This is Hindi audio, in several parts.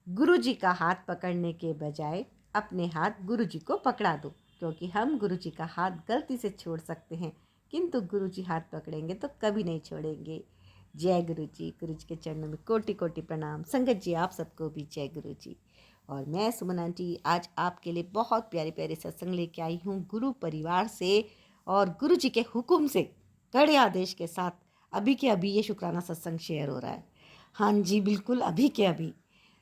गुरु जी का हाथ पकड़ने के बजाय अपने हाथ गुरु जी को पकड़ा दो, क्योंकि हम गुरु जी का हाथ गलती से छोड़ सकते हैं, किंतु गुरु जी हाथ पकड़ेंगे तो कभी नहीं छोड़ेंगे। जय गुरु जी के चरणों में कोटि कोटि प्रणाम। संगत जी आप सबको भी जय गुरु जी। और मैं सुमन आंटी आज आपके लिए बहुत प्यारे प्यारे सत्संग लेके आई हूँ गुरु परिवार से और गुरु जी के हुक्म से, कड़े आदेश के साथ। अभी के अभी ये शुक्राना सत्संग शेयर हो रहा है। हाँ जी बिल्कुल, अभी के अभी।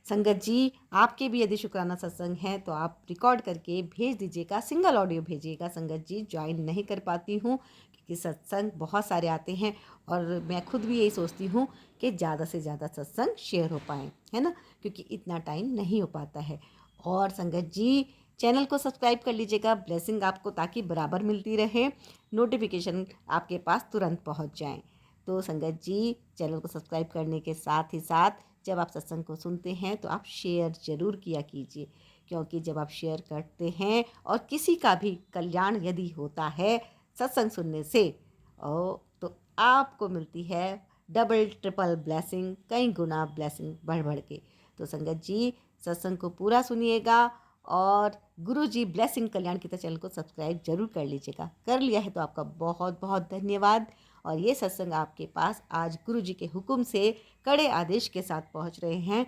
संगत जी आपके भी यदि शुक्राना सत्संग है तो आप रिकॉर्ड करके भेज दीजिएगा, सिंगल ऑडियो भेजिएगा। संगत जी ज्वाइन नहीं कर पाती हूँ क्योंकि सत्संग बहुत सारे आते हैं और मैं खुद भी यही सोचती हूँ कि ज़्यादा से ज़्यादा सत्संग शेयर हो पाएँ, है ना, क्योंकि इतना टाइम नहीं हो पाता है। और संगत जी चैनल को सब्सक्राइब कर लीजिएगा, ब्लेसिंग आपको ताकि बराबर मिलती रहे, नोटिफिकेशन आपके पास तुरंत पहुँच जाएँ। तो संगत जी चैनल को सब्सक्राइब करने के साथ ही साथ जब आप सत्संग को सुनते हैं तो आप शेयर ज़रूर किया कीजिए, क्योंकि जब आप शेयर करते हैं और किसी का भी कल्याण यदि होता है सत्संग सुनने से, और तो आपको मिलती है डबल ट्रिपल ब्लेसिंग, कई गुना ब्लेसिंग बढ़ बढ़ के। तो संगत जी सत्संग को पूरा सुनिएगा और गुरु जी ब्लेसिंग कल्याण की चैनल को सब्सक्राइब जरूर कर लीजिएगा। कर लिया है तो आपका बहुत बहुत धन्यवाद। और ये सत्संग आपके पास आज गुरु जी के हुक्म से कड़े आदेश के साथ पहुंच रहे हैं।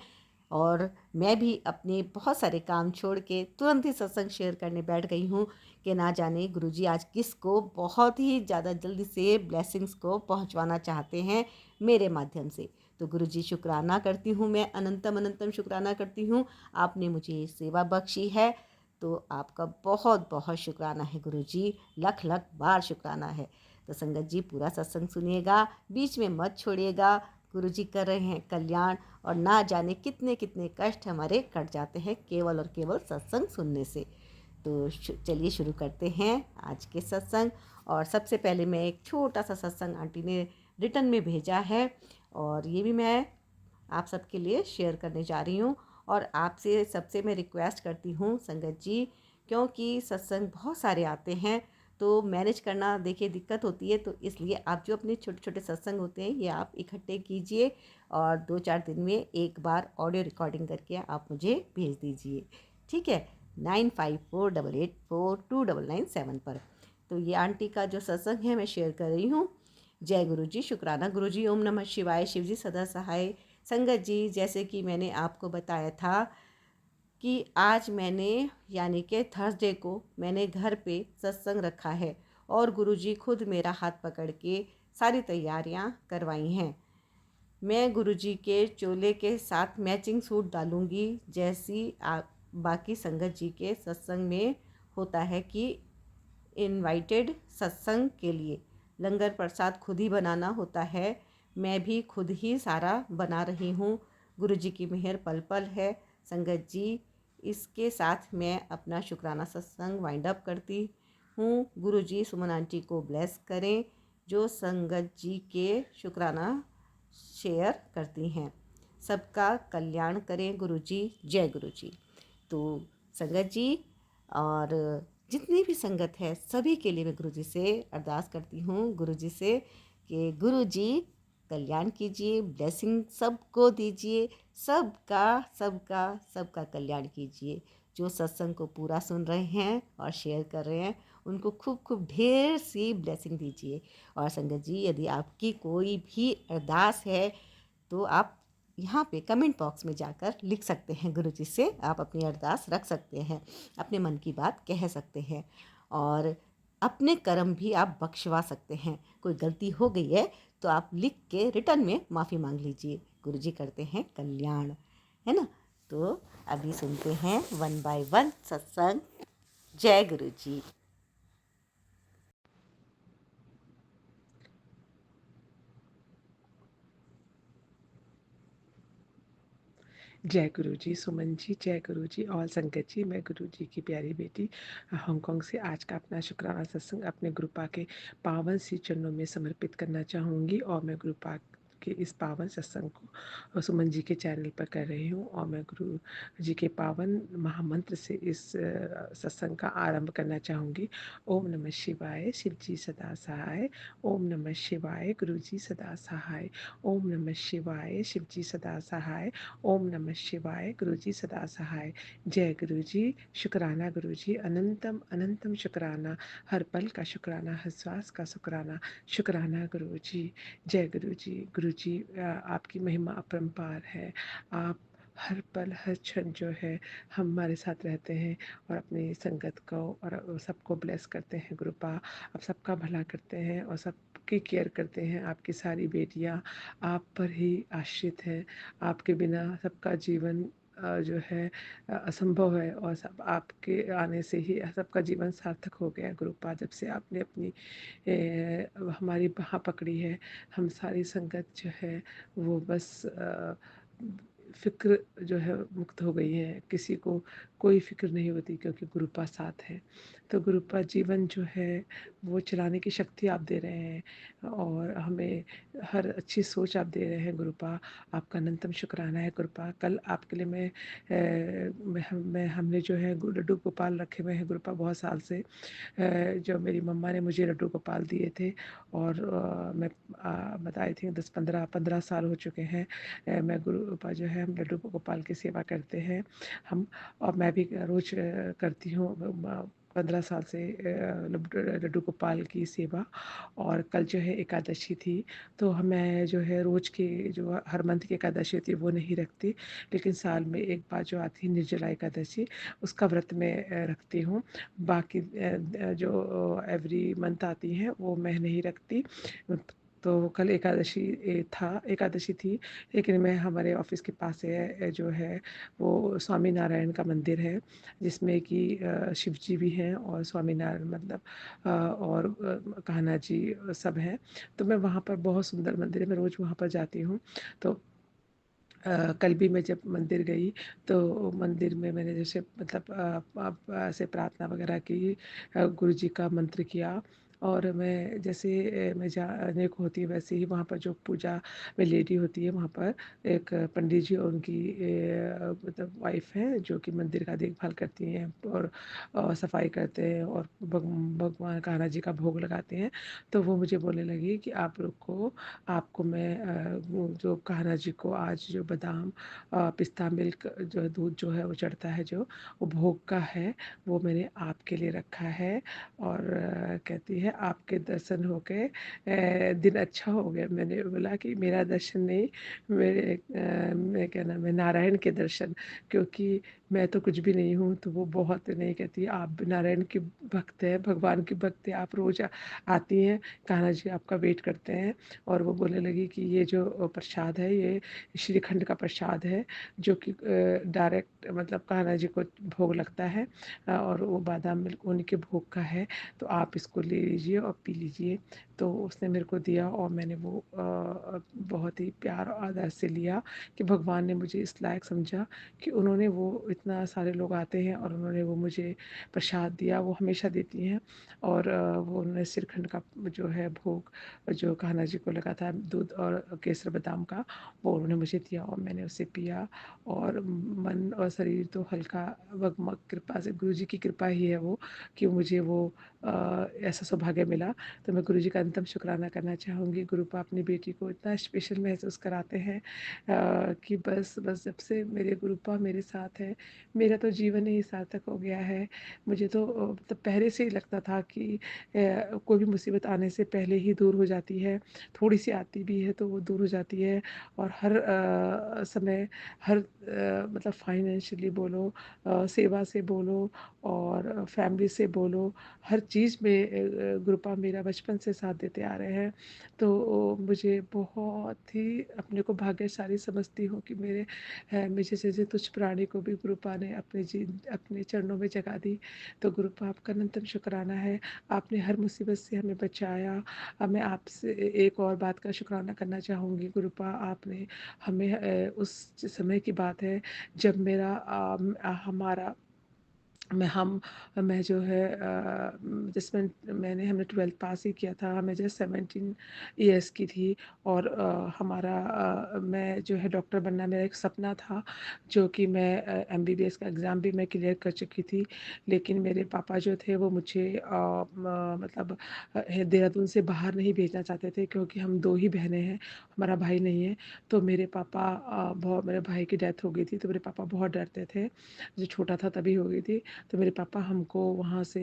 और मैं भी अपने बहुत सारे काम छोड़ के तुरंत ही सत्संग शेयर करने बैठ गई हूँ कि ना जाने गुरुजी आज किसको बहुत ही ज़्यादा जल्दी से ब्लेसिंग्स को पहुँचवाना चाहते हैं मेरे माध्यम से। तो गुरुजी शुक्राना करती हूँ, मैं अनंतम अनंतम शुक्राना करती हूँ, आपने मुझे ये सेवा बख्शी है। तो आपका बहुत बहुत शुक्राना है गुरुजी, लख लख बार शुक्राना है। तो संगत जी पूरा सत्संग सुनिएगा, बीच में मत छोड़िएगा। गुरु जी कर रहे हैं कल्याण और ना जाने कितने कितने कष्ट हमारे कट जाते हैं केवल और केवल सत्संग सुनने से। तो चलिए शुरू करते हैं आज के सत्संग। और सबसे पहले मैं एक छोटा सा सत्संग आंटी ने रिटर्न में भेजा है और ये भी मैं आप सबके लिए शेयर करने जा रही हूँ। और आपसे सबसे मैं रिक्वेस्ट करती हूँ संगत जी, क्योंकि सत्संग बहुत सारे आते हैं तो मैनेज करना देखिए दिक्कत होती है, तो इसलिए आप जो अपने छोटे छोटे सत्संग होते हैं ये आप इकट्ठे कीजिए और 2-4 दिन में एक बार ऑडियो रिकॉर्डिंग करके आप मुझे भेज दीजिए, ठीक है। 9548842997 पर। तो ये आंटी का जो सत्संग है मैं शेयर कर रही हूँ। जय गुरु जी, शुक्राना गुरु जी, ओम नमः शिवाय, शिव जी सदा सहाय। संगत जी जैसे कि मैंने आपको बताया था कि आज मैंने यानी कि थर्सडे को मैंने घर पे सत्संग रखा है और गुरुजी खुद मेरा हाथ पकड़ के सारी तैयारियां करवाई हैं। मैं गुरुजी के चोले के साथ मैचिंग सूट डालूंगी, जैसी बाकी संगत जी के सत्संग में होता है कि इनवाइटेड सत्संग के लिए लंगर प्रसाद खुद ही बनाना होता है। मैं भी खुद ही सारा बना रही हूँ। गुरु जी की मेहर पल पल है। संगत जी इसके साथ मैं अपना शुक्राना सत्संग वाइंड अप करती हूँ। गुरु जी सुमन आंटी को ब्लेस करें जो संगत जी के शुक्राना शेयर करती हैं। सबका कल्याण करें गुरु जी। जय गुरु जी। तो संगत जी और जितनी भी संगत है सभी के लिए मैं गुरु जी से अरदास करती हूँ, गुरु जी से कि गुरु जी कल्याण कीजिए, ब्लेसिंग सबको दीजिए, सबका सबका सबका कल्याण कीजिए। जो सत्संग को पूरा सुन रहे हैं और शेयर कर रहे हैं उनको खूब खूब ढेर सी ब्लेसिंग दीजिए। और संगत जी यदि आपकी कोई भी अरदास है तो आप यहाँ पे कमेंट बॉक्स में जाकर लिख सकते हैं, गुरु जी से आप अपनी अरदास रख सकते हैं, अपने मन की बात कह सकते हैं और अपने कर्म भी आप बख्शवा सकते हैं। कोई गलती हो गई है तो आप लिख के रिटर्न में माफ़ी मांग लीजिए, गुरु जी करते हैं कल्याण, है ना। तो अभी सुनते हैं 1 बाय 1 सत्संग। जय गुरु जी। जय गुरु जी, सुमन जी, जय गुरु जी और संगत जी। मैं गुरु जी की प्यारी बेटी हांगकांग से आज का अपना शुक्राना सत्संग अपने गुरुपा के पावन सी चरणों में समर्पित करना चाहूँगी। और मैं गुरुपा के इस पावन सत्संग को सुमन जी के चैनल पर कर रही हूँ और मैं गुरु जी के पावन महामंत्र से इस सत्संग का आरंभ करना चाहूँगी। ओम नमः शिवाय, शिव जी सदा सहाय। ओम नमः शिवाय, गुरु जी सदा सहाय। ओम नमः शिवाय, शिव जी सदा सहाय। ओम नमः शिवाय, गुरु जी सदा सहाय। जय गुरु जी, शुक्राना गुरु जी, अनंतम अनंतम शुक्राना, हर पल का शुक्राना, हर श्वास का शुक्राना, शुक्राना गुरु जी। जय गुरु जी। गुरु जी आपकी महिमा अपरंपार है। आप हर पल हर क्षण जो है हमारे साथ रहते हैं और अपनी संगत को और सबको ब्लेस करते हैं। गुरुपा आप सबका भला करते हैं और सबकी केयर करते हैं। आपकी सारी बेटियां आप पर ही आश्रित हैं। आपके बिना सबका जीवन जो है असंभव है और सब आपके आने से ही सबका जीवन सार्थक हो गया। गुरुपा जब से आपने अपनी हमारी बाह पकड़ी है, हम सारी संगत जो है वो बस फ़िक्र जो है मुक्त हो गई है। किसी को कोई फ़िक्र नहीं होती क्योंकि गुरुपा साथ है। तो गुरुपा जीवन जो है वो चलाने की शक्ति आप दे रहे हैं और हमें हर अच्छी सोच आप दे रहे हैं। गुरुपा आपका अनंतम शुक्राना है। गुरुपा कल आपके लिए मैं हमने जो है लड्डू गोपाल रखे हुए हैं गुरुपा बहुत साल से। जो मेरी मम्मा ने मुझे लड्डू गोपाल दिए थे और मैं बताई थी 10-15 साल हो चुके हैं। मैं गुरुपा जो है हम लड्डू गोपाल की सेवा करते हैं हम, और मैं भी रोज करती हूँ 15 साल से लड्डू गोपाल की सेवा। और कल जो है एकादशी थी तो मैं जो है रोज की जो हर मंथ की एकादशी होती है वो नहीं रखती, लेकिन साल में एक बार जो आती है निर्जला एकादशी उसका व्रत मैं रखती हूँ। बाकी जो एवरी मंथ आती हैं वो मैं नहीं रखती। तो कल एकादशी थी, लेकिन मैं हमारे ऑफिस के पास है जो है वो स्वामी नारायण का मंदिर है जिसमें कि शिव जी भी हैं और स्वामी नारायण मतलब और कान्हा जी सब हैं। तो मैं वहाँ पर बहुत सुंदर मंदिर है, मैं रोज़ वहाँ पर जाती हूँ। तो कल भी मैं जब मंदिर गई तो मंदिर में मैंने जैसे मतलब ऐसे प्रार्थना वगैरह की, गुरु जी का मंत्र किया और मैं जैसे मैं जाने को होती है वैसे ही वहाँ पर जो पूजा में लेडी होती है वहाँ पर एक पंडित जी और उनकी मतलब वाइफ है जो कि मंदिर का देखभाल करती हैं और सफाई करते हैं और भगवान कान्हा जी का भोग लगाते हैं। तो वो मुझे बोलने लगी कि आप लोग को आपको मैं वो जो कान्हा जी को आज जो बादाम पिस्ता मिल्क जो है दूध जो है वो चढ़ता है जो वो भोग का है वो मैंने आपके लिए रखा है। और कहती है आपके दर्शन हो के दिन अच्छा हो गया। मैंने बोला कि मेरा दर्शन नहीं, मैं क्या नाम है नारायण के दर्शन, क्योंकि मैं तो कुछ भी नहीं हूँ। तो वो बहुत नहीं कहती आप नारायण की भक्त है, भगवान की भक्त है, आप रोज आती हैं, कान्हा जी आपका वेट करते हैं। और वो बोलने लगी कि ये जो प्रसाद है ये श्रीखंड का प्रसाद है जो कि डायरेक्ट मतलब कान्हा जी को भोग लगता है और वो बादाम मिल्क उन्हीं के भोग का है, तो आप इसको ले लीजिए और पी लीजिए। तो उसने मेरे को दिया और मैंने वो बहुत ही प्यार और आदर से लिया कि भगवान ने मुझे इस लायक समझा कि उन्होंने वो इतना सारे लोग आते हैं और उन्होंने वो मुझे प्रसाद दिया। वो हमेशा देती हैं और वो उन्होंने श्रीखंड का जो है भोग जो कान्हा जी को लगा था दूध और केसर बादाम का, वो उन्होंने मुझे दिया और मैंने उसे पिया और मन और शरीर तो हल्का भगवत कृपा से गुरु जी की कृपा ही है वो कि मुझे वो ऐसा सौभाग्य मिला। तो मैं गुरु जी का अंतम शुक्राना करना चाहूँगी। गुरुपा अपनी बेटी को इतना स्पेशल महसूस कराते हैं कि बस बस जब से मेरे गुरुपा मेरे साथ है मेरा तो जीवन ही सार्थक हो गया है। मुझे तो मतलब पहले से ही लगता था कि कोई भी मुसीबत आने से पहले ही दूर हो जाती है, थोड़ी सी आती भी है तो वो दूर हो जाती है। और हर समय हर मतलब फाइनेंशियली बोलो, सेवा से बोलो और फैमिली से बोलो, हर चीज़ में गुरुपा मेरा बचपन से साथ देते आ रहे हैं। तो मुझे बहुत ही अपने को भाग्यशाली समझती हूँ कि मुझे जैसे तुच्छ प्राणी को भी गुरुपा ने अपने चरणों में जगह दी। तो गुरुपा आपका अनंतम शुक्राना है, आपने हर मुसीबत से हमें बचाया। अब मैं आपसे एक और बात का शुक्राना करना चाहूँगी गुरुपा, आपने हमें उस समय की बात है जब हमारा मैं जो है जिसमें हमने 12th पास ही किया था, मैं जस्ट 17 इयर्स की थी और मैं जो है डॉक्टर बनना मेरा एक सपना था, जो कि मैं एमबीबीएस का एग्ज़ाम भी मैं क्लियर कर चुकी थी। लेकिन मेरे पापा जो थे वो मुझे मतलब देहरादून से बाहर नहीं भेजना चाहते थे, क्योंकि हम 2 ही बहनें हैं, हमारा भाई नहीं है। तो मेरे पापा मेरे भाई की डेथ हो गई थी, तो मेरे पापा बहुत डरते थे। जो छोटा था तभी हो गई थी। तो मेरे पापा हमको वहाँ से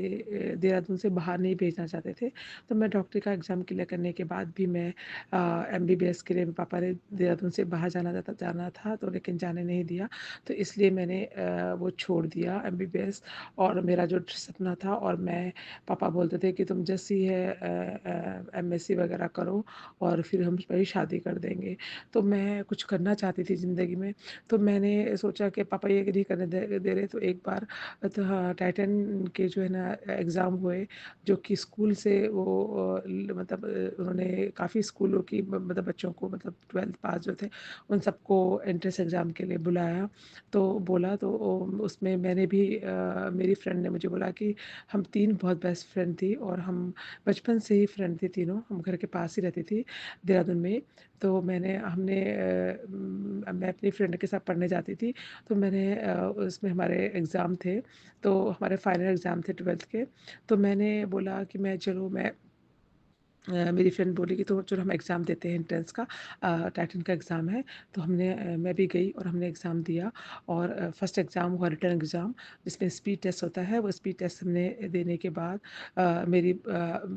देहरादून से बाहर नहीं भेजना चाहते थे। तो मैं डॉक्टरी का एग्ज़ाम क्लियर करने के बाद भी मैं एमबीबीएस के लिए मेरे पापा ने देहरादून से बाहर जाना था, तो लेकिन जाने नहीं दिया। तो इसलिए मैंने वो छोड़ दिया एमबीबीएस, और मेरा जो सपना था, और मैं पापा बोलते थे कि तुम जैसी है एमएससी वगैरह करो और फिर हम वही शादी कर देंगे। तो मैं कुछ करना चाहती थी ज़िंदगी में। तो मैंने सोचा कि पापा ये नहीं करने दे रहे, तो एक बार तो हाँ, टाइटन के जो है ना एग्ज़ाम हुए, जो कि स्कूल से वो उन्होंने काफ़ी स्कूलों की मतलब बच्चों को, मतलब 12th पास जो थे उन सबको एंट्रेंस एग्ज़ाम के लिए बुलाया। तो बोला तो उसमें मैंने भी मेरी फ्रेंड ने मुझे बोला कि हम 3 बहुत बेस्ट फ्रेंड थी, और हम बचपन से ही फ्रेंड थे तीनों, हम घर के पास ही रहती थी देहरादून में। तो मैं अपनी फ्रेंड के साथ पढ़ने जाती थी। तो उसमें हमारे एग्ज़ाम थे, तो हमारे फाइनल एग्ज़ाम थे 12th के। तो मैंने बोला कि मेरी फ्रेंड बोली कि तो चलो हम एग्ज़ाम देते हैं एंट्रेंस का, टाइटन का एग्ज़ाम है। तो मैं भी गई और हमने एग्ज़ाम दिया, और फर्स्ट एग्ज़ाम हुआ रिटन एग्ज़ाम, जिसमें स्पीड टेस्ट होता है। वो स्पीड टेस्ट हमने देने के बाद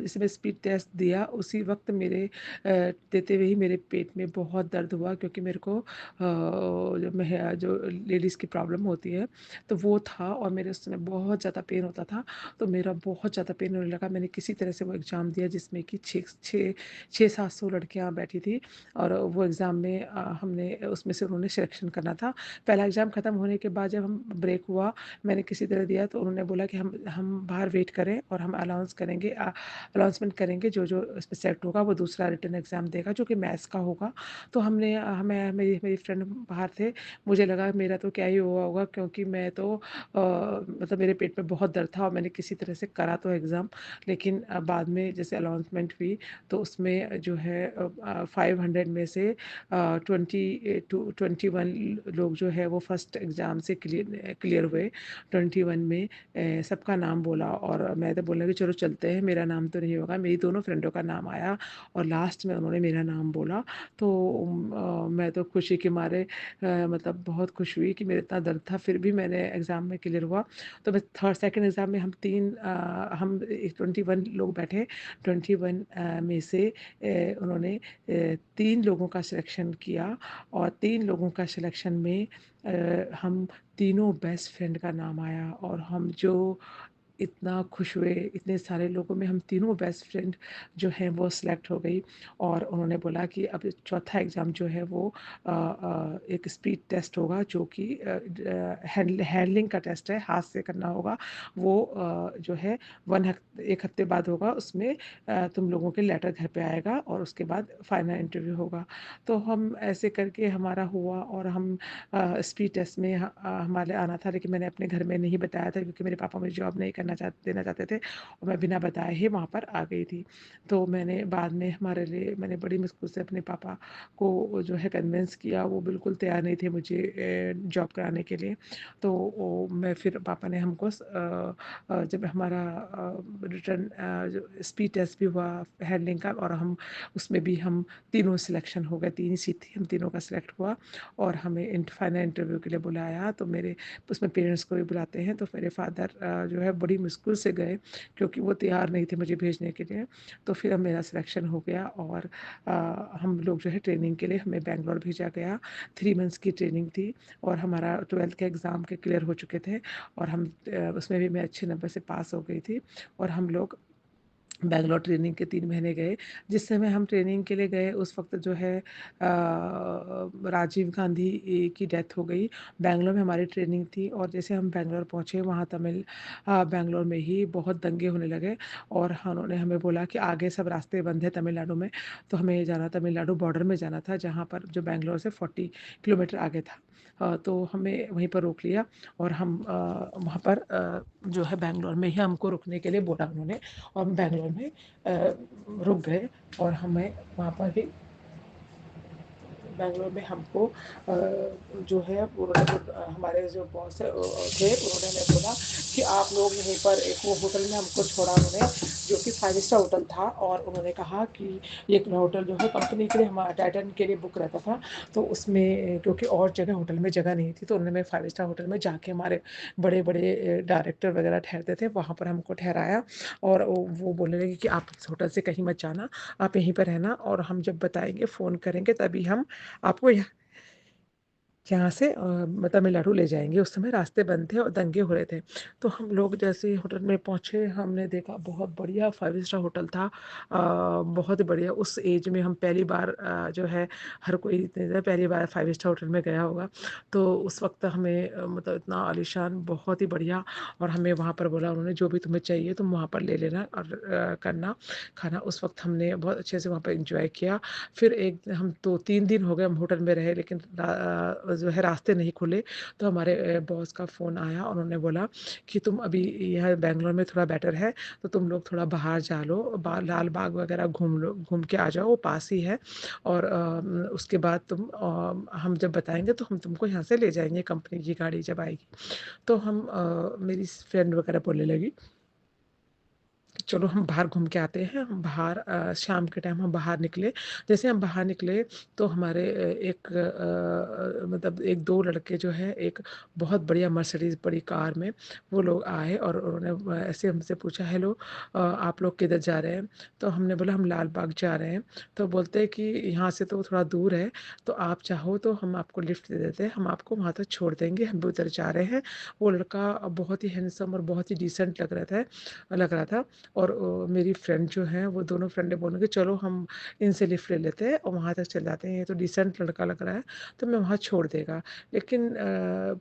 इसमें स्पीड टेस्ट दिया, उसी वक़्त देते हुए ही मेरे पेट में बहुत दर्द हुआ, क्योंकि मेरे को जो लेडीज़ की प्रॉब्लम होती है, तो वो था, और मेरे उस समय बहुत ज़्यादा पेन होता था। तो मेरा बहुत ज़्यादा पेन होने लगा। मैंने किसी तरह से वो एग्ज़ाम दिया, जिसमें कि 600-700 लड़कियाँ बैठी थी, और वो एग्ज़ाम में हमने उसमें से उन्होंने सिलेक्शन करना था। पहला एग्ज़ाम ख़त्म होने के बाद जब हम ब्रेक हुआ, मैंने किसी तरह दिया, तो उन्होंने बोला कि हम बाहर वेट करें और हम अनाउंसमेंट करेंगे, जो उसमें सेलेक्ट होगा वो दूसरा रिटन एग्ज़ाम देगा, जो कि मैथ्स का होगा। तो हमने मैं मेरी मेरी फ्रेंड बाहर थे, मुझे लगा मेरा तो क्या ही हुआ होगा, क्योंकि मैं तो मतलब मेरे पेट में बहुत दर्द था, और मैंने किसी तरह से करा तो एग्ज़ाम। लेकिन बाद में जैसे अनाउंसमेंट हुई, तो उसमें जो है 500 में से 21 लोग जो है वो फर्स्ट एग्ज़ाम से क्लियर हुए। 21 में सबका नाम बोला, और मैं तो बोलने लगी चलो चलते हैं, मेरा नाम तो नहीं होगा। मेरी दोनों फ्रेंडों का नाम आया, और लास्ट में उन्होंने मेरा नाम बोला। तो मैं तो खुशी के मारे मतलब बहुत खुश हुई कि मेरा इतना दर्द था, फिर भी मैंने एग्ज़ाम में क्लियर हुआ। तो बस थर्ड सेकंड एग्ज़ाम में हम 21 लोग बैठे, 21 में से उन्होंने 3 लोगों का सिलेक्शन किया, और 3 लोगों का सिलेक्शन में हम तीनों बेस्ट फ्रेंड का नाम आया, और हम जो इतना खुश हुए, इतने सारे लोगों में हम तीनों बेस्ट फ्रेंड जो हैं वो सिलेक्ट हो गई। और उन्होंने बोला कि अब चौथा एग्ज़ाम जो है वो एक स्पीड टेस्ट होगा, जो कि हैंडलिंग का टेस्ट है, हाथ से करना होगा। वो जो है 1 हफ्ते बाद होगा, उसमें तुम लोगों के लेटर घर पे आएगा, और उसके बाद फाइनल इंटरव्यू होगा। तो हम ऐसे करके हमारा हुआ, और हम स्पीड टेस्ट में हमारे आना था, लेकिन मैंने अपने घर में नहीं बताया था, क्योंकि मेरे पापा मुझे जॉब नहीं देना चाहते थे, और मैं बिना बताए ही वहाँ पर आ गई थी। तो मैंने बड़ी मुश्किल से अपने पापा को जो है कन्विंस किया, वो बिल्कुल तैयार नहीं थे मुझे जॉब कराने के लिए। तो मैं फिर पापा ने हमको जब हमारा रिटर्न जो स्पीड टेस्ट भी हुआ हैंडलिंग का, और हम उसमें भी हम तीनों सिलेक्शन हो गए, 3 ही सीट थी, हम तीनों का सिलेक्ट हुआ, और हमें फाइनल इंटरव्यू के लिए बुलाया। तो मेरे उसमें पेरेंट्स को भी बुलाते हैं, तो मेरे फादर जो है बड़ी मुश्किल से गए, क्योंकि वो तैयार नहीं थे मुझे भेजने के लिए। तो फिर मेरा सिलेक्शन हो गया, और हम लोग जो है ट्रेनिंग के लिए हमें बैंगलोर भेजा गया। 3 मंथ्स की ट्रेनिंग थी, और हमारा 12th के एग्ज़ाम के क्लियर हो चुके थे, और उसमें भी मैं अच्छे नंबर से पास हो गई थी, और हम लोग बैंगलोर ट्रेनिंग के 3 महीने गए। जिस समय हम ट्रेनिंग के लिए गए, उस वक़्त जो है राजीव गांधी की डेथ हो गई। बैंगलोर में हमारी ट्रेनिंग थी, और जैसे हम बैंगलोर पहुँचे, वहाँ बैंगलोर में ही बहुत दंगे होने लगे, और उन्होंने हमें बोला कि आगे सब रास्ते बंद हैं तमिलनाडु में। तो हमें जाना तमिलनाडु बॉर्डर में जाना था, जहाँ पर जो बैंगलोर से 40 किलोमीटर आगे था। तो हमें वहीं पर रोक लिया और हम वहाँ पर जो है बैंगलोर में ही हमको रुकने के लिए बोला उन्होंने और हम बैंगलोर में रुक गए और हमें वहाँ पर ही बैंगलोर में हमको जो है हमारे जो बॉस थे उन्होंने हमें बोला कि आप लोग यहीं पर एक वो होटल में हमको छोड़ा उन्होंने जो कि 5 स्टार होटल था और उन्होंने कहा कि ये होटल जो है कंपनी के लिए हमारा टाइटन के लिए बुक रहता था तो उसमें क्योंकि और जगह होटल में जगह नहीं थी तो उन्होंने 5 स्टार होटल में जाके हमारे बड़े बड़े डायरेक्टर वगैरह ठहरते थे वहाँ पर हमको ठहराया और वो बोलने लगे कि आप इस होटल से कहीं मत जाना, आप यहीं पर रहना और हम जब बताएंगे फ़ोन करेंगे तभी हम आपको यहाँ से तमिलनाडु ले जाएँगे। उस समय रास्ते बंद थे और दंगे हो रहे थे। तो हम लोग जैसे ही होटल में पहुँचे हमने देखा बहुत बढ़िया 5 स्टार होटल था। बहुत बढ़िया उस एज में हम पहली बार जो है हर कोई इतने पहली बार 5 स्टार होटल में गया होगा। तो उस वक़्त हमें मतलब इतना आलीशान बहुत ही बढ़िया और हमें वहाँ पर बोला उन्होंने जो भी तुम्हें चाहिए तुम वहाँ पर ले लेना और करना खाना। उस वक़्त हमने बहुत अच्छे से वहाँ पे एन्जॉय किया। फिर एक हम 2-3 दिन हो गए हम होटल में रहे लेकिन जो है रास्ते नहीं खुले तो हमारे बॉस का फ़ोन आया उन्होंने बोला कि तुम अभी यह बैंगलोर में थोड़ा बेटर है तो तुम लोग थोड़ा बाहर जा लो लाल बाग वगैरह घूम लो घूम के आ जाओ वो पास ही है और उसके बाद तुम हम जब बताएंगे तो हम तुमको यहाँ से ले जाएंगे कंपनी की गाड़ी जब आएगी। तो हम मेरी फ्रेंड वगैरह बोलने लगी चलो हम बाहर घूम के आते हैं। हम बाहर शाम के टाइम हम बाहर निकले। जैसे हम बाहर निकले तो हमारे मतलब 1-2 लड़के जो है एक बहुत बढ़िया मर्सिडीज़ बड़ी कार में वो लोग आए और उन्होंने ऐसे हमसे पूछा हेलो आप लोग किधर जा रहे हैं? तो हमने बोला हम लाल बाग जा रहे हैं। तो बोलते हैं कि यहाँ से तो थोड़ा दूर है तो आप चाहो तो हम आपको लिफ्ट दे देते हैं, हम आपको वहाँ तक छोड़ देंगे, हम भी उधर जा रहे हैं। वो लड़का बहुत ही हैंडसम और बहुत ही डिसेंट लग रहा था और मेरी फ्रेंड जो है वो दोनों फ्रेंडें बोली कि चलो हम इनसे लिफ्ट ले लेते हैं और वहाँ तक चले जाते हैं, ये तो डिसेंट लड़का लग रहा है तो मैं वहाँ छोड़ देगा। लेकिन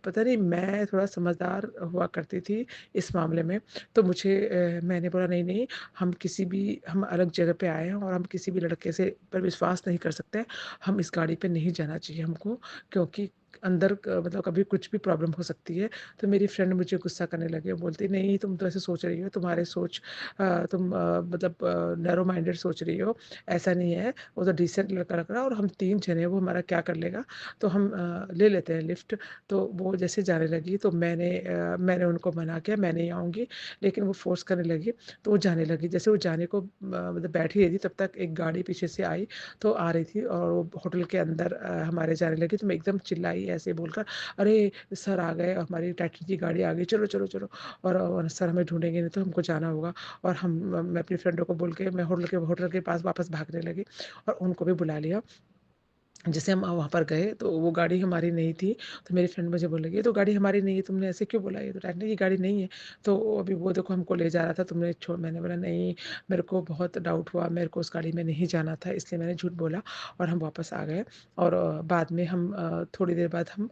पता नहीं मैं थोड़ा समझदार हुआ करती थी इस मामले में। तो मैंने बोला नहीं नहीं हम अलग जगह पे आए हैं और हम किसी भी लड़के से पर विश्वास नहीं कर सकते, हम इस गाड़ी पे नहीं जाना चाहिए हमको क्योंकि अंदर मतलब कभी कुछ भी प्रॉब्लम हो सकती है। तो मेरी फ्रेंड मुझे गुस्सा करने लगे, बोलती नहीं तुम तो ऐसे सोच रही हो, तुम्हारे सोच तुम मतलब नैरो माइंडेड सोच रही हो, ऐसा नहीं है, वो तो डिसेंट लड़का लग रहा है और हम 3 जने हैं, वो हमारा क्या कर लेगा, तो हम ले लेते हैं लिफ्ट। तो वो जैसे जाने लगी तो मैंने उनको मना किया मैं नहीं आऊँगी, लेकिन वो फ़ोर्स करने लगी तो वो जाने लगी। जैसे वो जाने को मतलब बैठ ही रही थी तब तक एक गाड़ी पीछे से आई तो आ रही थी और वो होटल के अंदर हमारे जाने लगी तो मैं एकदम चिल्लाई ऐसे बोलकर, "अरे! सर आ गए, हमारी टैक्सी की गाड़ी आ गई, चलो, चलो, चलो।" और सर हमें ढूँढेंगे नहीं तो हमको जाना होगा। और मैं अपनी फ्रेंडों को बोल के मैं होटल के पास वापस भागने लगी और उनको भी बुला लिया। जैसे हम वहाँ पर गए तो वो गाड़ी हमारी नहीं थी, तो मेरी फ्रेंड मुझे बोलने लगी, "ये तो गाड़ी हमारी नहीं है, तुमने ऐसे क्यों बोला? ये तो टैटनी की गाड़ी नहीं है।" तो अभी वो देखो हमको ले जा रहा था, मैंने बोला, "नहीं, मेरे को बहुत डाउट हुआ, मेरे को उस गाड़ी में नहीं जाना था, इसलिए मैंने झूठ बोला।" और हम वापस आ गए और बाद में थोड़ी देर बाद हम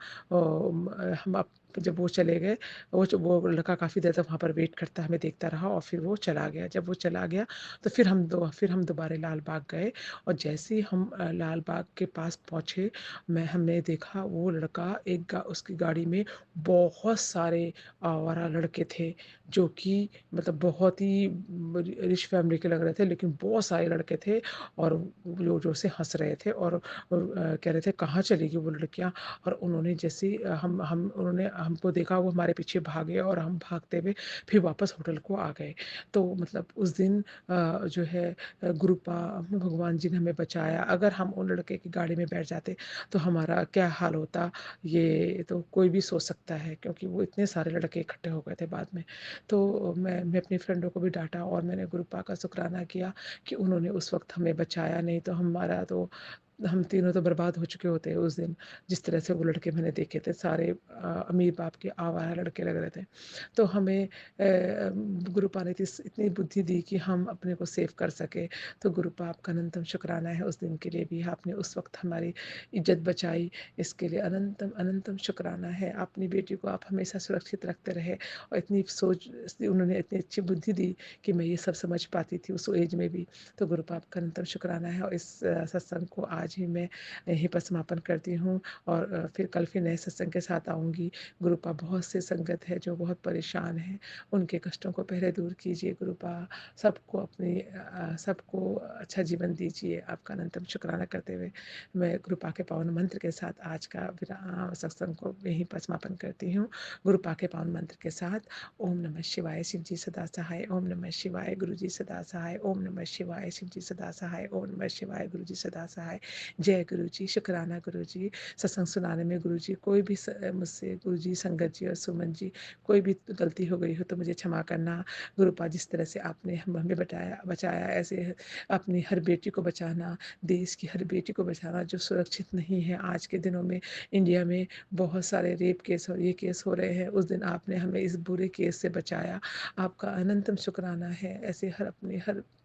अप जब वो चले गए, वो लड़का काफ़ी देर तक वहाँ पर वेट करता हमें देखता रहा और फिर वो चला गया। जब वो चला गया, तो फिर हम दोबारा लाल बाग गए और जैसे ही हम लाल बाग के पास पहुँचे, हमने देखा वो लड़का उसकी गाड़ी में बहुत सारे आवारा लड़के थे, जो कि मतलब बहुत ही रिच फैमिली के लग रहे थे, लेकिन बहुत सारे लड़के थे और ज़ोर-ज़ोर से हँस रहे थे और कह रहे थे कहाँ चली गई वो लड़कियाँ। और उन्होंने जैसे ही हम उन्होंने हमको देखा वो हमारे पीछे भागे और हम भागते हुए फिर वापस होटल को आ गए। तो मतलब उस दिन जो है गुरुपा भगवान जी ने हमें बचाया। अगर हम उन लड़के की गाड़ी में बैठ जाते तो हमारा क्या हाल होता, ये तो कोई भी सोच सकता है क्योंकि वो इतने सारे लड़के इकट्ठे हो गए थे बाद में। तो मैं अपनी फ्रेंडों को भी डाँटा और मैंने गुरुपा का शुक्राना किया कि उन्होंने उस वक़्त हमें बचाया, नहीं तो हम तीनों तो बर्बाद हो चुके होते उस दिन। जिस तरह से वो लड़के मैंने देखे थे सारे अमीर बाप के आवारा लड़के लग रहे थे। तो हमें गुरुपा ने इतनी बुद्धि दी कि हम अपने को सेव कर सके। तो गुरुपा आपका अनंतम शुक्राना है उस दिन के लिए भी, आपने उस वक़्त हमारी इज़्ज़त बचाई, इसके लिए अनंतम अनंतम शुक्राना है। अपनी बेटी को आप हमेशा सुरक्षित रखते रहे और उन्होंने इतनी अच्छी बुद्धि दी कि मैं ये सब समझ पाती थी उस एज में भी। तो गुरुपा आपका अनंतम शुक्राना है और इस सत्संग को आज आज ही मैं यहीं पर समापन करती हूँ और फिर कल फिर नए सत्संग के साथ आऊँगी। गुरुपा बहुत से संगत है जो बहुत परेशान है, उनके कष्टों को पहले दूर कीजिए गुरुपा। सबको अच्छा जीवन दीजिए। आपका अनंतम शुक्राना करते हुए मैं गुरुपा के पावन मंत्र के साथ आज का सत्संग को यहीं पर समापन करती हूँ। गुरुपा के पावन मंत्र के साथ ओम नमः शिवाय, शिव जी सदा सहाय। ओम नमः शिवाय, गुरु जी सदा सहाय। ओम नमः शिवाय, शिव जी सदा सहाय। ओम नमः शिवाय, गुरु जी सदा सहाय। जय गुरु जी। शुक्राना गुरु जी। सत्संग सुनाने में गुरु जी कोई भी मुझसे गुरु जी, संगत जी और सुमन जी कोई भी गलती हो गई हो तो मुझे क्षमा करना। गुरुपा जिस तरह से आपने हमें बचाया ऐसे अपनी हर बेटी को बचाना, देश की हर बेटी को बचाना जो सुरक्षित नहीं है। आज के दिनों में इंडिया में बहुत सारे रेप केस और ये केस हो रहे हैं। उस दिन आपने हमें इस बुरे केस से बचाया, आपका अनंतम शुक्राना है। ऐसे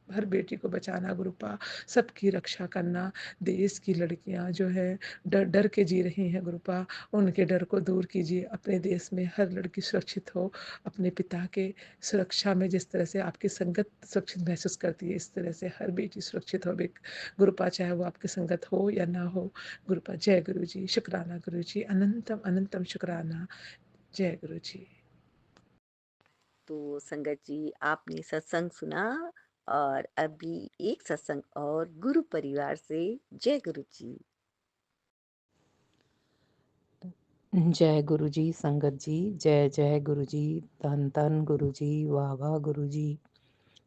हर बेटी को बचाना गुरुपा, सबकी रक्षा करना। देश की लड़कियां जो है डर डर के जी रही हैं गुरुपा, उनके डर को दूर कीजिए। अपने देश में हर लड़की सुरक्षित हो। अपने पिता के सुरक्षा में जिस तरह से आपकी संगत सुरक्षित महसूस करती है, इस तरह से हर बेटी सुरक्षित हो गुरुपा, चाहे वो आपकी संगत हो या ना हो। गुरुपा जय गुरु जी। शुक्राना गुरु जी, अनंतम अनंतम शुक्राना। जय गुरु जी। तो संगत जी, आपने सत्संग सुना और अभी एक सत्संग और गुरु परिवार से। जय गुरु जी। जय गुरु जी, संगत जी। जय जय गुरु जी, धन धन गुरु जी, वाह वाह गुरु जी।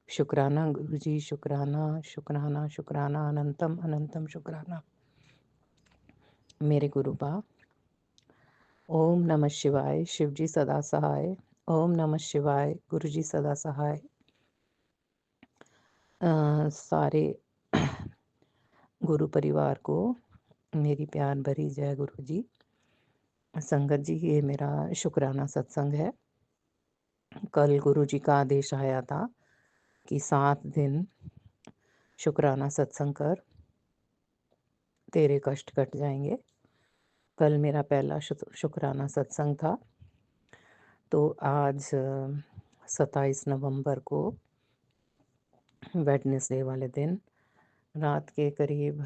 शुक्राना गुरु जी, शुक्राना शुक्राना शुक्राना, अनंतम अनंतम शुक्राना मेरे गुरुबा। ओम नमः शिवाय, शिव जी सदा सहाय। ओम नमः शिवाय, गुरु जी सदा सहाय। सारे गुरु परिवार को मेरी प्यार भरी जय गुरु जी। संगत जी, ये मेरा शुक्राना सत्संग है। कल गुरु जी का आदेश आया था कि 7 दिन शुक्राना सत्संग कर, तेरे कष्ट कट जाएंगे। कल मेरा पहला शुक्राना सत्संग था। तो आज 27 नवंबर को वेडनेसडे वाले दिन रात के करीब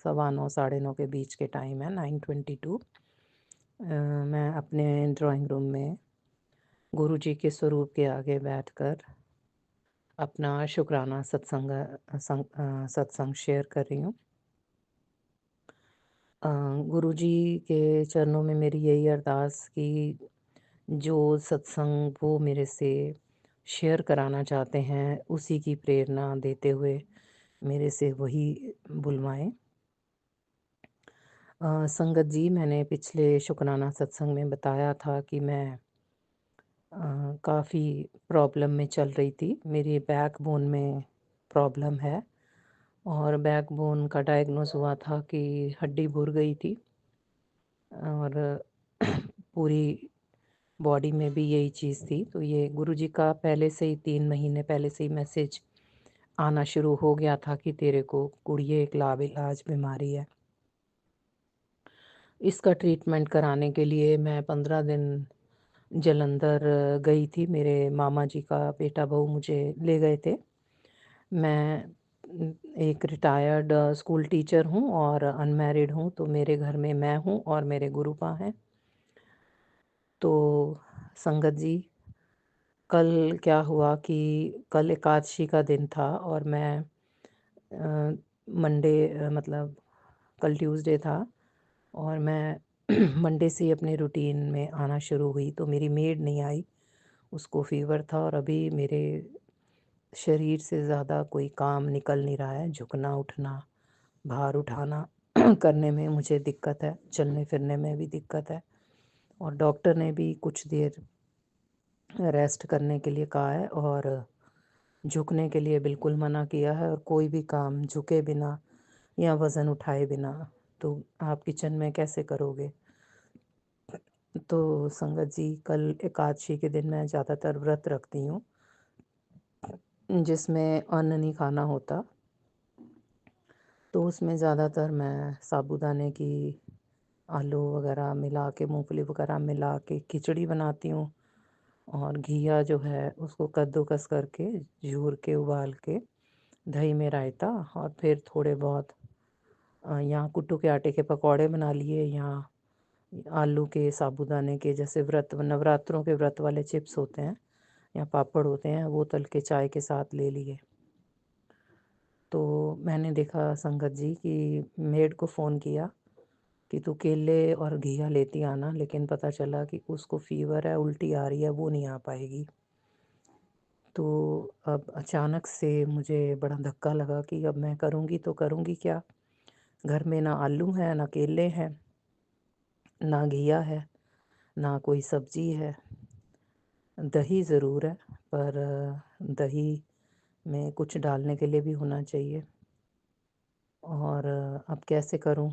9:15 साढ़े 9 के बीच के टाइम है, 9:22। मैं अपने ड्राइंग रूम में गुरु जी के स्वरूप के आगे बैठकर अपना शुक्राना सत्संग शेयर कर रही हूँ। गुरु जी के चरणों में मेरी यही अरदास कि जो सत्संग वो मेरे से शेयर कराना चाहते हैं, उसी की प्रेरणा देते हुए मेरे से वही बुलवाएं। संगत जी, मैंने पिछले शुक्राना सत्संग में बताया था कि मैं काफ़ी प्रॉब्लम में चल रही थी। मेरी बैकबोन में प्रॉब्लम है और बैकबोन का डायग्नोज हुआ था कि हड्डी भूर गई थी और पूरी बॉडी में भी यही चीज़ थी। तो ये गुरुजी का पहले से ही 3 महीने पहले से ही मैसेज आना शुरू हो गया था कि तेरे को कुड़िए एक लाइलाज बीमारी है। इसका ट्रीटमेंट कराने के लिए मैं 15 दिन जालंधर गई थी। मेरे मामा जी का बेटा बहू मुझे ले गए थे। मैं एक रिटायर्ड स्कूल टीचर हूँ और अनमैरिड हूँ, तो मेरे घर में मैं हूँ और मेरे गुरुपा हैं। तो संगत जी, कल क्या हुआ कि कल एकादशी का दिन था और मैं मंडे मतलब कल ट्यूसडे था और मैं मंडे से ही अपने रूटीन में आना शुरू हुई। तो मेरी मेड नहीं आई, उसको फ़ीवर था और अभी मेरे शरीर से ज़्यादा कोई काम निकल नहीं रहा है। झुकना उठना, भार उठाना करने में मुझे दिक्कत है, चलने फिरने में भी दिक्कत है और डॉक्टर ने भी कुछ देर रेस्ट करने के लिए कहा है और झुकने के लिए बिल्कुल मना किया है। और कोई भी काम झुके बिना या वज़न उठाए बिना तो आप किचन में कैसे करोगे। तो संगत जी, कल एकादशी के दिन मैं ज़्यादातर व्रत रखती हूँ जिसमें अन्न नहीं खाना होता। तो उसमें ज़्यादातर मैं साबूदाने की आलू वगैरह मिला के, मूंगफली वगैरह मिला के खिचड़ी बनाती हूँ और घिया जो है उसको कद्दूकस करके झूर के उबाल के दही में रायता और फिर थोड़े बहुत या कुट्टू के आटे के पकौड़े बना लिए, या आलू के साबूदाने के, जैसे व्रत नवरात्रों के व्रत वाले चिप्स होते हैं या पापड़ होते हैं, वो तल के चाय के साथ ले लिए। तो मैंने देखा संगत जी कि मेड को फ़ोन किया कि तू केले और घिया लेती आना, लेकिन पता चला कि उसको फ़ीवर है, उल्टी आ रही है, वो नहीं आ पाएगी। तो अब अचानक से मुझे बड़ा धक्का लगा कि अब मैं करूँगी तो करूँगी क्या? घर में ना आलू हैं, ना केले हैं, ना घिया है, ना कोई सब्ज़ी है। दही ज़रूर है, पर दही में कुछ डालने के लिए भी होना चाहिए, और अब कैसे करूं?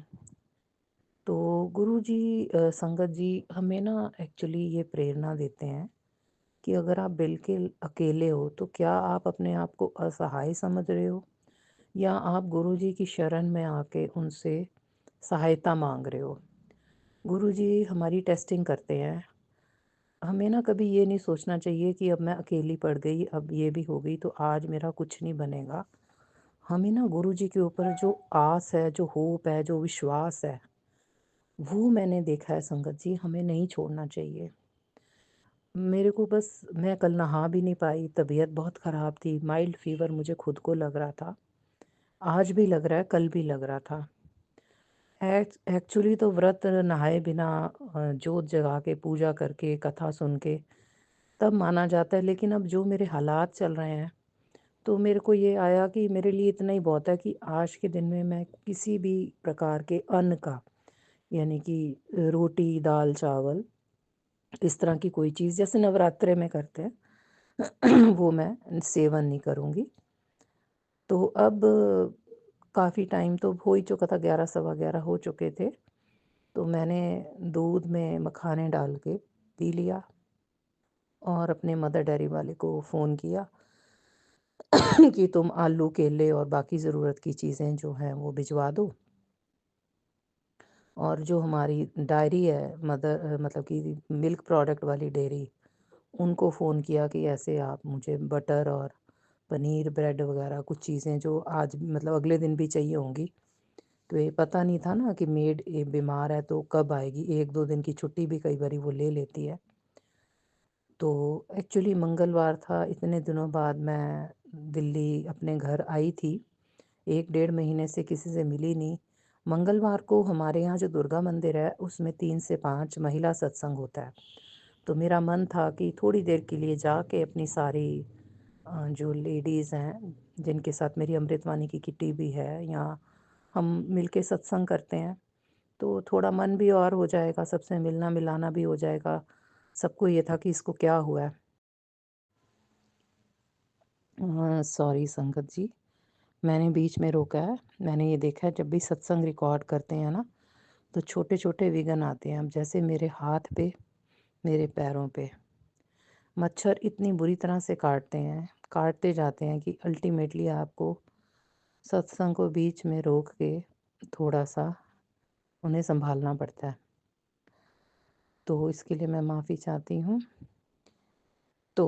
तो गुरुजी, संगत जी हमें ना एक्चुअली ये प्रेरणा देते हैं कि अगर आप बिल्कुल अकेले हो तो क्या आप अपने आप को असहाय समझ रहे हो, या आप गुरुजी की शरण में आके उनसे सहायता मांग रहे हो। गुरुजी हमारी टेस्टिंग करते हैं। हमें ना कभी ये नहीं सोचना चाहिए कि अब मैं अकेली पड़ गई, अब ये भी हो गई तो आज मेरा कुछ नहीं बनेगा। हमें ना गुरुजी के ऊपर जो आस है, जो होप है, जो विश्वास है, वो मैंने देखा है संगत जी, हमें नहीं छोड़ना चाहिए। मेरे को बस, मैं कल नहा भी नहीं पाई, तबीयत बहुत ख़राब थी, माइल्ड फ़ीवर मुझे खुद को लग रहा था। आज भी लग रहा है, कल भी लग रहा था। एक्चुअली तो व्रत नहाए बिना, जोत जगा के, पूजा करके, कथा सुन के तब माना जाता है, लेकिन अब जो मेरे हालात चल रहे हैं, तो मेरे को ये आया कि मेरे लिए इतना ही बहुत है कि आज के दिन में मैं किसी भी प्रकार के अन्न का, यानी कि रोटी, दाल, चावल, इस तरह की कोई चीज़ जैसे नवरात्रे में करते हैं वो मैं सेवन नहीं करूँगी। तो अब काफ़ी टाइम तो हो ही चुका था, 11 सवा 11 हो चुके थे। तो मैंने दूध में मखाने डाल के पी लिया, और अपने मदर डेयरी वाले को फ़ोन किया कि तुम आलू, केले और बाकी ज़रूरत की चीज़ें जो हैं वो भिजवा दो। और जो हमारी डायरी है, मतलब कि मिल्क प्रोडक्ट वाली डेयरी, उनको फ़ोन किया कि ऐसे आप मुझे बटर और पनीर, ब्रेड वगैरह कुछ चीज़ें जो आज मतलब अगले दिन भी चाहिए होंगी। तो ये पता नहीं था ना कि मेड ये बीमार है तो कब आएगी, 1-2 दिन की छुट्टी भी कई बारी वो ले लेती है। तो एक्चुअली मंगलवार था, इतने दिनों बाद मैं दिल्ली अपने घर आई थी। 1 डेढ़ महीने से किसी से मिली नहीं। मंगलवार को हमारे यहाँ जो दुर्गा मंदिर है उसमें 3 से 5 महिला सत्संग होता है। तो मेरा मन था कि थोड़ी देर के लिए जाके अपनी सारी जो लेडीज़ हैं, जिनके साथ मेरी अमृतवाणी की किटी भी है, या हम मिलके सत्संग करते हैं, तो थोड़ा मन भी और हो जाएगा, सबसे मिलना-मिलाना भी हो जाएगा। सबको ये था कि इसको क्या हुआ है? सॉरी संगत जी, मैंने बीच में रोका है। मैंने ये देखा है जब भी सत्संग रिकॉर्ड करते हैं ना, तो छोटे-छोटे विघ्न आते हैं। अब जैसे मेरे हाथ पे, मेरे पैरों पे मच्छर इतनी बुरी तरह से काटते हैं, काटते जाते हैं कि अल्टीमेटली आपको सत्संग को बीच में रोक के थोड़ा-सा उन्हें सँभालना पड़ता है। तो इसके लिए मैं माफ़ी चाहती हूँ। तो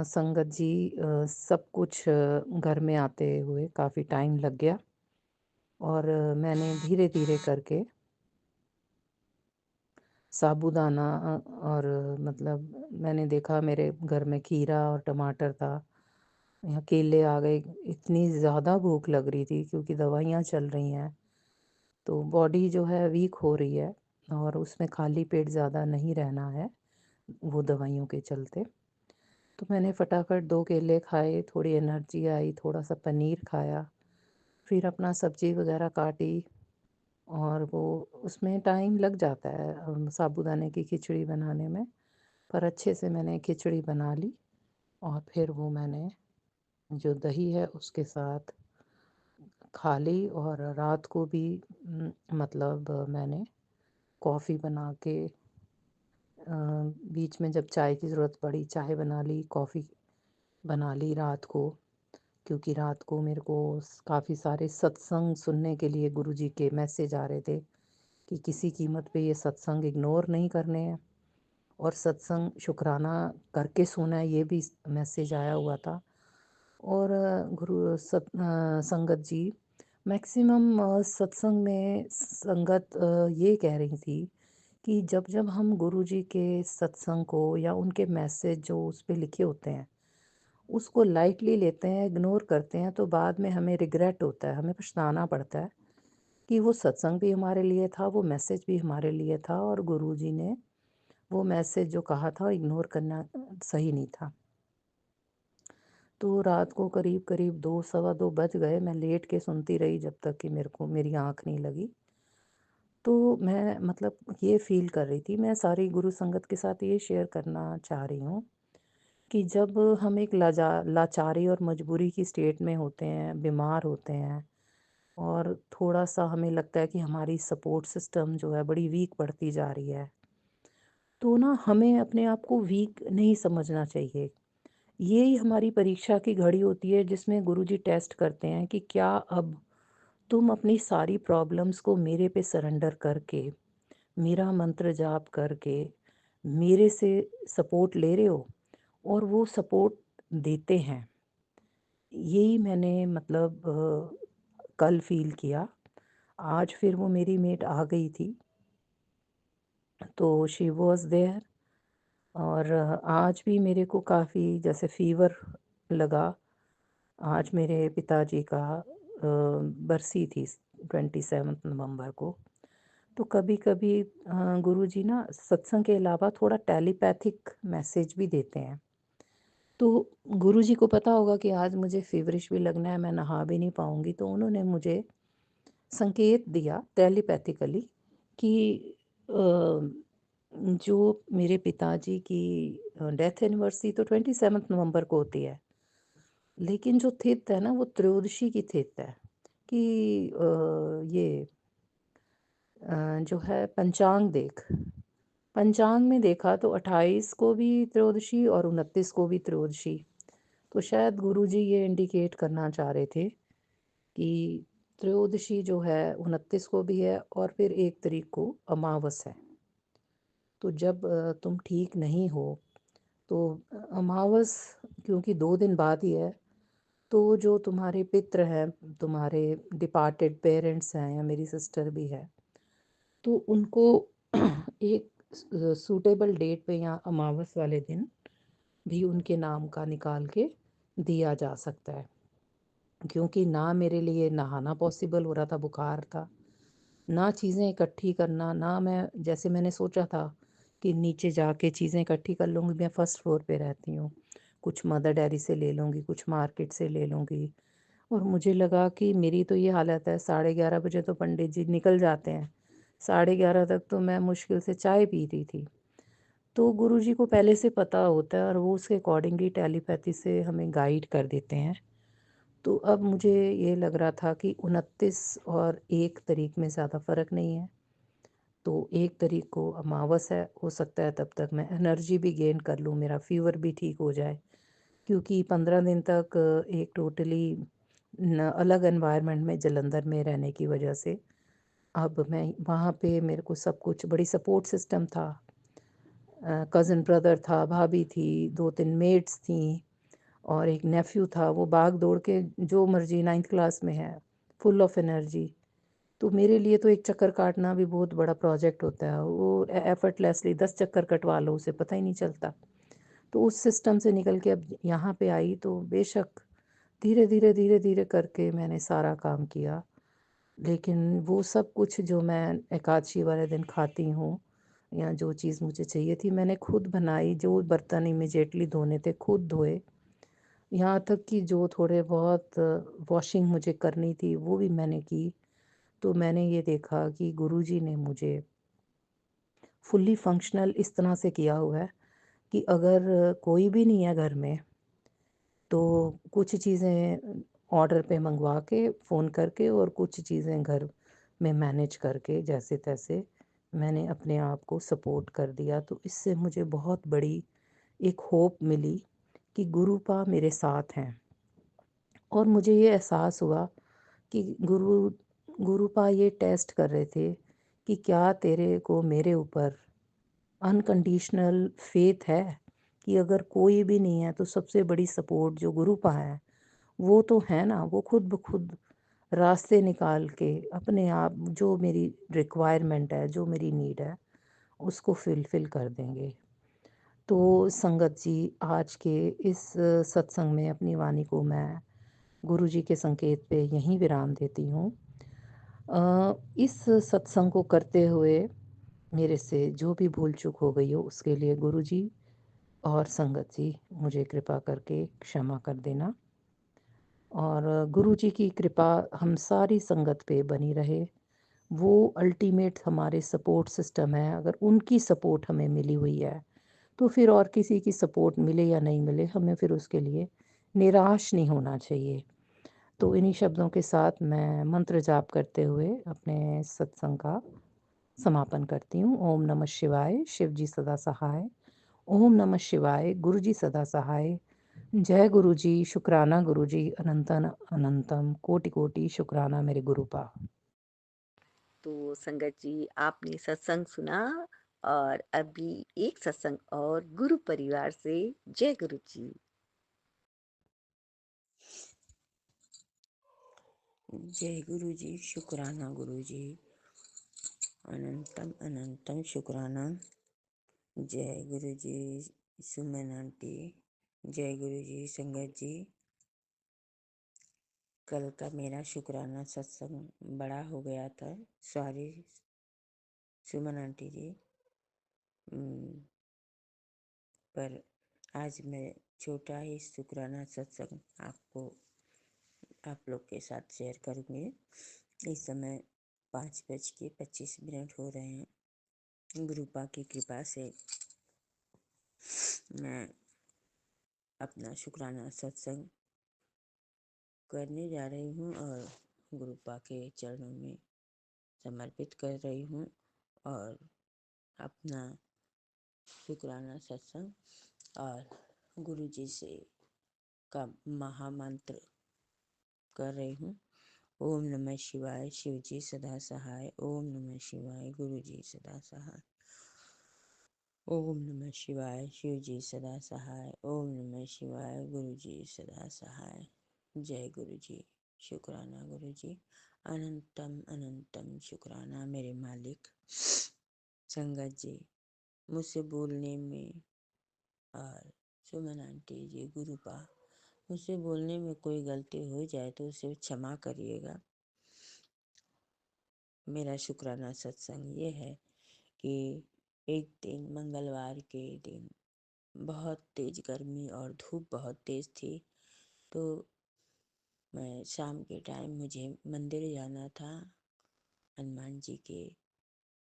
संगत जी, सब कुछ घर में आते हुए काफ़ी टाइम लग गया, और मैंने धीरे-धीरे करके साबूदाना, और मतलब मैंने देखा मेरे घर में खीरा और टमाटर था, यहाँ केले आ गए। इतनी ज़्यादा भूख लग रही थी क्योंकि दवाइयाँ चल रही हैं, तो बॉडी जो है वीक हो रही है, और उसमें खाली पेट ज़्यादा नहीं रहना है, वो दवाइयों के चलते। तो मैंने फटाफट 2 केले खाए, थोड़ी एनर्जी आई, थोड़ा-सा पनीर खाया, फिर अपना सब्ज़ी वग़ैरह काटी, और वो उसमें टाइम लग जाता है साबूदाने की खिचड़ी बनाने में, पर अच्छे से मैंने खिचड़ी बना ली, और फिर वो मैंने जो दही है उसके साथ खा ली, और रात को भी मतलब मैंने कॉफ़ी बना के, बीच में जब चाय की ज़रूरत पड़ी, चाय बना ली, कॉफ़ी बना ली रात को, क्योंकि रात को मेरे को काफ़ी सारे सत्संग सुनने के लिए गुरुजी के मैसेज आ रहे थे कि किसी कीमत पे ये सत्संग इग्नोर नहीं करने हैं, और सत्संग शुक्राना करके सोना है, ये भी मैसेज आया हुआ था। और संगत जी, मैक्सिमम सत्संग में संगत ये कह रही थी कि जब-जब हम गुरुजी के सत्संग को या उनके मैसेज जो उस पे लिखे होते हैं, उसको लाइटली लेते हैं, इग्नोर करते हैं, तो बाद में हमें रिग्रेट होता है, हमें पछताना पड़ता है कि वो सत्संग भी हमारे लिए था, वो मैसेज भी हमारे लिए था और गुरुजी ने वो मैसेज जो कहा था इग्नोर करना सही नहीं था। तो रात को करीब-करीब 2 सवा 2 बज गए, मैं लेट के सुनती रही जब तक कि मेरे को मेरी आँख नहीं लगी। तो मैं मतलब ये फ़ील कर रही थी, मैं सारी गुरु संगत के साथ ये शेयर करना चाह रही हूँ कि जब हम एक लाचारी और मजबूरी की स्टेट में होते हैं, बीमार होते हैं और थोड़ा-सा हमें लगता है कि हमारी सपोर्ट सिस्टम जो है बड़ी वीक पड़ती जा रही है, तो ना हमें अपने आप को वीक नहीं समझना चाहिए। यही हमारी परीक्षा की घड़ी होती है जिसमें गुरुजी टेस्ट करते हैं कि क्या अब तुम अपनी सारी प्रॉब्लम्स को मेरे पे सरेंडर करके, मेरा मंत्र जाप करके, मेरे से सपोर्ट ले रहे हो और वो सपोर्ट देते हैं। यही मैंने मतलब कल फ़ील किया। आज फिर वो मेरी मेट आ गई थी, तो शी वाज़ देयर और आज भी मेरे को काफ़ी जैसे फ़ीवर लगा। आज मेरे पिताजी का बरसी थी 27 नवंबर को। तो कभी-कभी गुरुजी ना सत्संग के अलावा थोड़ा टेलीपैथिक मैसेज भी देते हैं। तो गुरुजी को पता होगा कि आज मुझे फ़ीवरिश भी लगना है, मैं नहा भी नहीं पाऊँगी, तो उन्होंने मुझे संकेत दिया टेलीपैथिकली कि अ, जो मेरे पिताजी की डेथ एनिवर्सरी तो 27 नवंबर को होती है। लेकिन जो थित है ना वो त्रयोदशी की थित है कि ये जो है पंचांग देख। पंचांग में देखा तो 28 को भी त्रयोदशी और 29 को भी त्रयोदशी। तो शायद गुरुजी ये इंडिकेट करना चाह रहे थे कि त्रयोदशी जो है 29 को भी है और फिर 1 तारीख को अमावस है। तो जब तुम ठीक नहीं हो तो अमावस क्योंकि 2 दिन बाद ही है, तो जो तुम्हारे पित्र हैं, तुम्हारे डिपार्टेड पेरेंट्स हैं या मेरी सिस्टर भी है, तो उनको एक सूटेबल डेट पे या अमावस वाले दिन भी उनके नाम का निकाल के दिया जा सकता है। क्योंकि ना मेरे लिए नहाना पॉसिबल हो रहा था, बुखार था, ना चीज़ें इकट्ठी करना, ना मैं जैसे मैंने सोचा था कि नीचे जाके चीज़ें इकट्ठी कर लूँगी, मैं फर्स्ट फ्लोर पे रहती हूँ। कुछ मदर डेयरी से ले लूँगी, कुछ मार्केट से ले लूँगी और मुझे लगा कि मेरी तो ये हालत है, 11:30 बजे तो पंडित जी निकल जाते हैं। 11:30 तक तो मैं मुश्किल से चाय पी रही थी। तो गुरुजी को पहले से पता होता है और वो उसके अकॉर्डिंगली टेलीपैथी से हमें गाइड कर देते हैं। तो अब मुझे ये लग रहा था कि 29 और 1 तारीख में ज़्यादा फ़र्क नहीं है। तो 1 तारीख को अमावस है, हो सकता है तब तक मैं एनर्जी भी गेन कर लूँ, मेरा फ़ीवर भी ठीक हो जाए। क्योंकि 15 दिन तक एक टोटली अलग एनवायरनमेंट में जालंधर में रहने की वजह से अब मैं वहाँ पे मेरे को सब कुछ बड़ी सपोर्ट सिस्टम था। कज़न ब्रदर था, भाभी थी, 2-3 मेड्स थीं और एक नेफ़्यू था, वो भाग दौड़ के जो मर्ज़ी 9th क्लास में है, फुल ऑफ एनर्जी। तो मेरे लिए तो एक चक्कर काटना भी बहुत बड़ा प्रोजेक्ट होता है। वो एफर्टलेसली 10 चक्कर कटवा लो, उसे पता ही नहीं चलता। तो उस सिस्टम से निकल के अब यहाँ पे आई तो बेशक धीरे-धीरे, धीरे-धीरे करके मैंने सारा काम किया। लेकिन वो सब कुछ जो मैं एकादशी वाले दिन खाती हूँ या जो चीज़ मुझे चाहिए थी मैंने खुद बनाई, जो बर्तन इमीडिएटली धोने थे खुद धोए। यहाँ तक कि जो थोड़े बहुत वॉशिंग मुझे करनी थी वो भी मैंने की। तो मैंने ये देखा कि गुरुजी ने मुझे फुल्ली फ़ंक्शनल इस तरह से किया हुआ है कि अगर कोई भी नहीं है घर में तो कुछ चीज़ें ऑर्डर पे मंगवा के फ़ोन करके और कुछ चीज़ें घर में मैनेज करके जैसे-तैसे मैंने अपने आप को सपोर्ट कर दिया। तो इससे मुझे बहुत बड़ी एक होप मिली कि गुरुपा मेरे साथ हैं और मुझे ये एहसास हुआ कि गुरुपा ये टेस्ट कर रहे थे कि क्या तेरे को मेरे ऊपर अनकंडीशनल फ़ेथ है कि अगर कोई भी नहीं है तो सबसे बड़ी सपोर्ट जो गुरुपा है वो तो है ना, वो खुद ब खुद रास्ते निकाल के अपने आप जो मेरी रिक्वायरमेंट है, जो मेरी नीड है, उसको फ़ुलफ़िल कर देंगे। तो संगत जी, आज के इस सत्संग में अपनी वाणी को मैं गुरुजी के संकेत पे यहीं विराम देती हूँ। इस सत्संग को करते हुए मेरे से जो भी भूल-चूक हो गई हो उसके लिए गुरुजी और संगत जी मुझे कृपा करके क्षमा कर देना। और गुरुजी की कृपा हम सारी संगत पे बनी रहे। वो अल्टीमेट हमारे सपोर्ट सिस्टम है, अगर उनकी सपोर्ट हमें मिली हुई है, तो फिर और किसी की सपोर्ट मिले या नहीं मिले, हमें फिर उसके लिए निराश नहीं होना चाहिए। तो इन्हीं शब्दों के साथ मैं मंत्र जाप करते हुए अपने सत्संग का समापन करती हूँ। ओम नमः शिवाय, शिव जी सदा सहाय। ओम नमः शिवाय, गुरु जी सदा सहाय। जय गुरु जी, शुक्राना गुरु जी, अनंतन अनंतम, कोटि कोटि शुक्राना मेरे गुरुपा। तो संगत जी, आपने सत्संग सुना और अभी एक सत्संग और गुरु परिवार से। जय गुरु जी। जय गुरु जी, शुक्राना गुरु जी, अनंतम अनंतम शुक्राना। जय गुरु जी सुमन आंटी, जय गुरु जी संगत जी। कल का मेरा शुक्राना सत्संग बड़ा हो गया था, सॉरी सुमन आंटी जी। पर आज मैं छोटा ही शुक्राना सत्संग आप लोग के साथ शेयर करूँगी। इस समय 5:25 हो रहे हैं। गुरुपा की कृपा से मैं अपना शुक्राना सत्संग करने जा रही हूँ और गुरुपा के चरणों में समर्पित कर रही हूँ और अपना शुक्राना सत्संग और गुरु जी से का महामंत्र कर रही हूँ। ओम नमः शिवाय, शिव जी सदा सहाय। ओम नमः शिवाय, गुरु जी सदा सहाय। ओम नमः शिवाय, शिव जी सदा सहाय। ओम नमः शिवाय, गुरु जी सदा सहाय। जय गुरु जी, शुक्राना गुरु जी, अनंतम अनंतम शुक्राना मेरे मालिक। संगत जी, मुझसे बोलने में और सुमन आंटी जी, गुरुपा, मुझसे बोलने में कोई गलती हो जाए तो उसे क्षमा करिएगा। मेरा शुक्राना सत्संग ये है कि एक दिन मंगलवार के दिन बहुत तेज गर्मी और धूप बहुत तेज थी, तो मैं शाम के टाइम मुझे मंदिर जाना था हनुमान जी के,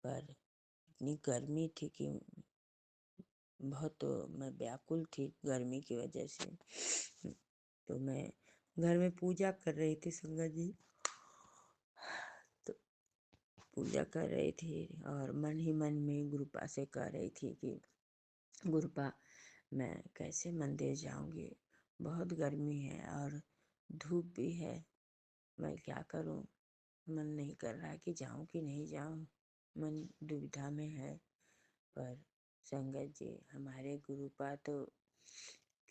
पर इतनी गर्मी थी कि बहुत मैं व्याकुल थी गर्मी की वजह से। तो मैं घर में पूजा कर रही थी संगत जी, तो पूजा कर रही थी और मन ही मन में गुरुपा से कह रही थी कि गुरुपा, मैं कैसे मंदिर जाऊंगी, बहुत गर्मी है और धूप भी है, मैं क्या करूं, मन नहीं कर रहा कि जाऊं कि नहीं जाऊं, मन दुविधा में है। पर संगत जी, हमारे गुरुपा तो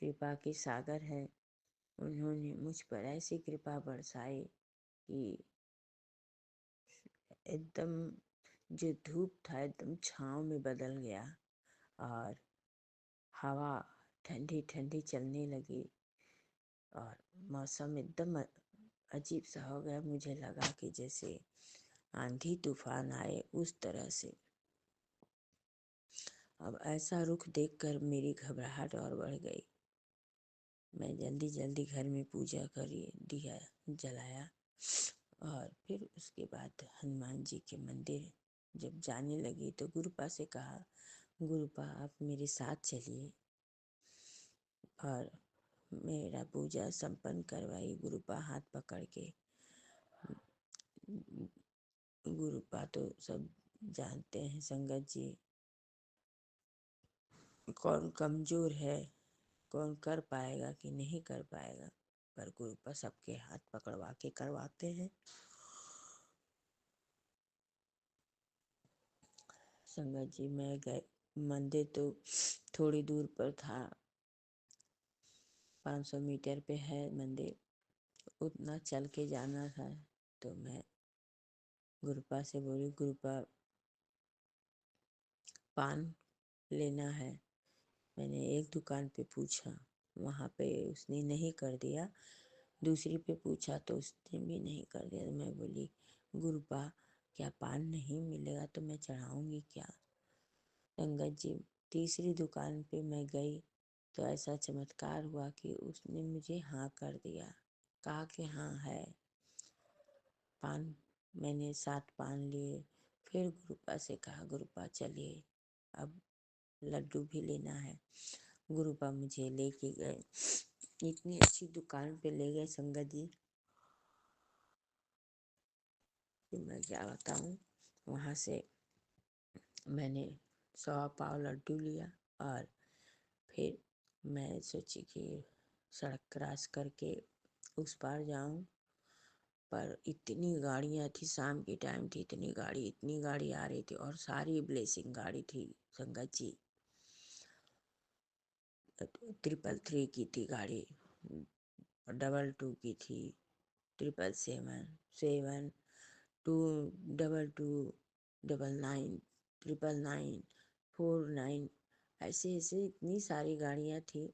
कृपा के सागर है। उन्होंने मुझ पर ऐसी कृपा बरसाई कि एकदम जो धूप था एकदम छाँव में बदल गया और हवा ठंडी ठंडी चलने लगी और मौसम एकदम अजीब सा हो गया। मुझे लगा कि जैसे आंधी तूफान आए उस तरह से। अब ऐसा रुख देखकर मेरी घबराहट और बढ़ गई। मैं जल्दी जल्दी घर में पूजा करी, दिया जलाया और फिर उसके बाद हनुमान जी के मंदिर जब जाने लगी तो गुरुपा से कहा, गुरुपा आप मेरे साथ चलिए, और मेरा पूजा संपन्न करवाई गुरुपा हाथ पकड़ के। गुरुपा तो सब जानते हैं संगत जी, कौन कमजोर है, कौन कर पाएगा कि नहीं कर पाएगा, पर गुरुपा सबके हाथ पकड़वा के करवाते हैं। संगत जी, मैं गए मंदिर तो थोड़ी दूर पर था, 500 मीटर पे है मंदिर, उतना चल के जाना था। तो मैं गुरुपा से बोली, गुरुपा पान लेना है। मैंने एक दुकान पे पूछा, वहाँ पे उसने नहीं कर दिया। दूसरी पे पूछा तो उसने भी नहीं कर दिया। तो मैं बोली, गुरुपा क्या पान नहीं मिलेगा तो मैं चढ़ाऊँगी क्या? संगत जी, तीसरी दुकान पे मैं गई तो ऐसा चमत्कार हुआ कि उसने मुझे हाँ कर दिया, कहा कि हाँ है पान। मैंने 7 पान लिए। फिर गुरुपा से कहा, गुरुपा चलिए अब लड्डू भी लेना है। गुरुपा मुझे लेके गए, इतनी अच्छी दुकान पे ले गए संगत जी कि मैं क्या बताऊँ। वहाँ से मैंने 100 पाव लड्डू लिया और फिर मैं सोची कि सड़क क्रॉस करके उस पार जाऊं, पर इतनी गाड़ियां थी, शाम की टाइम थी, इतनी गाड़ी आ रही थी और सारी ब्लेसिंग गाड़ी थी संगत जी। 333 की थी गाड़ी, 22 की थी, 777, 222, 99, 999, 49, ऐसे ऐसे इतनी सारी गाड़ियाँ थी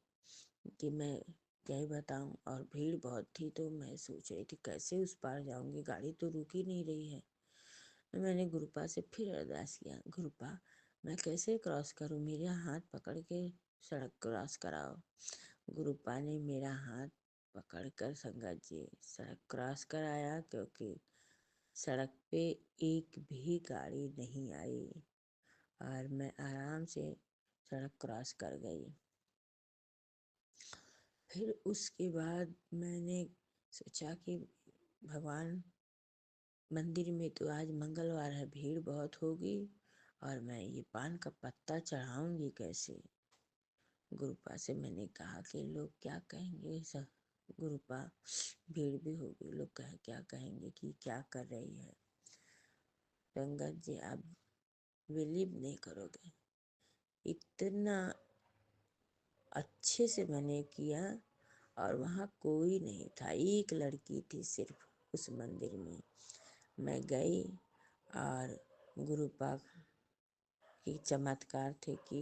कि मैं क्या ही बताऊँ। और भीड़ बहुत थी तो मैं सोच रही थी कैसे उस पार जाऊँगी, गाड़ी तो रुक ही नहीं रही है। तो मैंने गुरुपा से फिर अरदास किया, गुरुपा मैं कैसे क्रॉस करूँ, मेरा हाथ पकड़ के सड़क क्रॉस कराओ। गुरुपा ने मेरा हाथ पकड़कर संगत जी सड़क क्रॉस कराया, क्योंकि सड़क पे एक भी गाड़ी नहीं आई और मैं आराम से सड़क क्रॉस कर गई। फिर उसके बाद मैंने सोचा कि भगवान, मंदिर में तो आज मंगलवार है, भीड़ बहुत होगी और मैं ये पान का पत्ता चढ़ाऊंगी कैसे। गुरुपा से मैंने कहा कि लोग क्या कहेंगे, सब गुरुपा भीड़ भी होगी, लोग क्या कहेंगे कि क्या कर रही है। संगत जी आप बिलीव नहीं करोगे, इतना अच्छे से मैंने किया और वहाँ कोई नहीं था, एक लड़की थी सिर्फ उस मंदिर में। मैं गई और गुरुपा की चमत्कार थे कि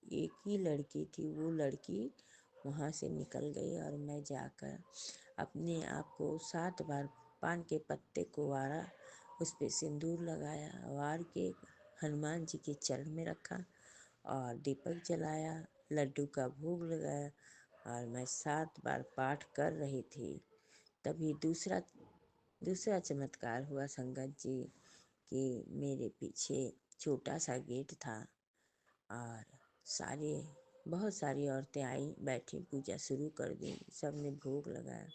एक ही लड़की थी, वो लड़की वहाँ से निकल गई और मैं जाकर अपने आप को 7 बार पान के पत्ते को वारा, उस पे सिंदूर लगाया, वार के हनुमान जी के चरण में रखा और दीपक जलाया, लड्डू का भोग लगाया और मैं 7 बार पाठ कर रही थी। तभी दूसरा चमत्कार हुआ संगत जी कि मेरे पीछे छोटा सा गेट था और बहुत सारी औरतें आई, बैठी, पूजा शुरू कर दी, सबने भोग लगाया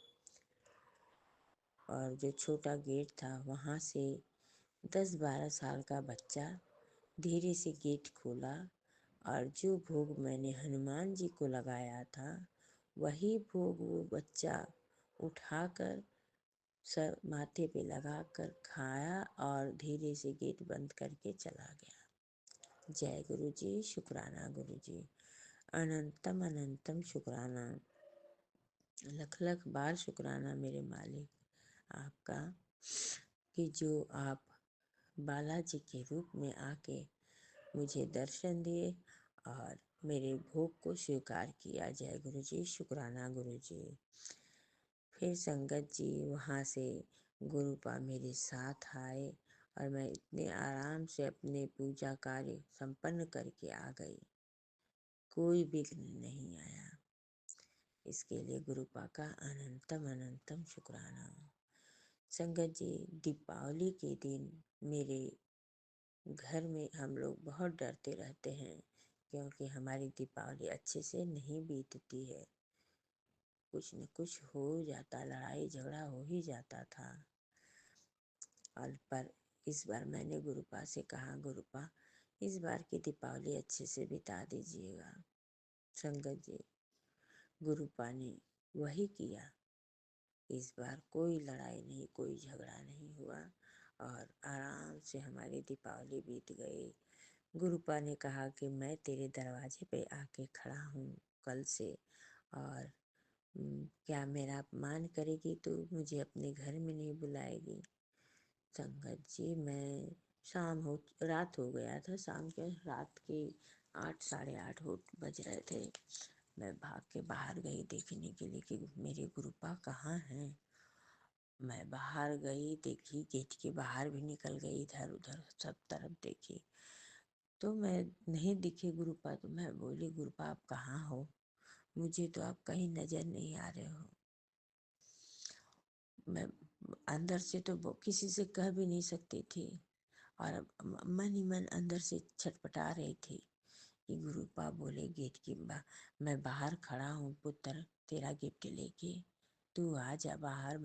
और जो छोटा गेट था वहाँ से 10-12 साल का बच्चा धीरे से गेट खोला और जो भोग मैंने हनुमान जी को लगाया था वही भोग वो बच्चा उठाकर सर माथे पे लगाकर खाया और धीरे से गेट बंद करके चला गया। जय गुरु जी, शुक्राना गुरु जी, अनंतम अनंतम शुक्राना, लख लख बार शुक्राना मेरे मालिक आपका कि जो आप बालाजी के रूप में आके मुझे दर्शन दिए और मेरे भोग को स्वीकार किया। जय गुरु जी, शुक्राना गुरु जी। फिर संगत जी वहाँ से गुरुपा मेरे साथ आए और मैं इतने आराम से अपने पूजा कार्य संपन्न करके आ गई, कोई विघ्न नहीं आया। इसके लिए गुरुपा का अनंतम अनंतम शुक्राना। संगत जी दीपावली के दिन मेरे घर में हम लोग बहुत डरते रहते हैं, क्योंकि हमारी दीपावली अच्छे से नहीं बीतती है, कुछ न कुछ हो जाता, लड़ाई झगड़ा हो ही जाता था। और पर इस बार मैंने गुरुपा से कहा, गुरुपा इस बार की दीपावली अच्छे से बिता दीजिएगा। संगत जी गुरुपा ने वही किया, इस बार कोई लड़ाई नहीं, कोई झगड़ा नहीं हुआ और आराम से हमारी दीपावली बीत गई। गुरुपा ने कहा कि मैं तेरे दरवाजे पे आके खड़ा हूँ कल से और क्या मेरा अपमान करेगी तो मुझे अपने घर में नहीं बुलाएगी। संगत जी, मैं रात हो गया था, रात के 8 साढ़े 8 बज रहे थे। मैं भाग के बाहर गई देखने के लिए कि मेरे गुरुपा कहाँ हैं। मैं बाहर गई, देखी गेट के बाहर भी निकल गई, इधर उधर सब तरफ देखी तो मैं नहीं दिखे गुरुपा। तो मैं बोली, गुरुपा आप कहाँ हो? मुझे तो आप कहीं नजर नहीं आ रहे हो। मैं अंदर से तो किसी से कह भी नहीं सकती थी और मन ही मन अंदर से छटपटा रही थी कि गुरुपा बोले गेट की मैं बाहर खड़ा हूँ पुत्र, तेरा गिफ्ट लेके, तू आ जा बाहर,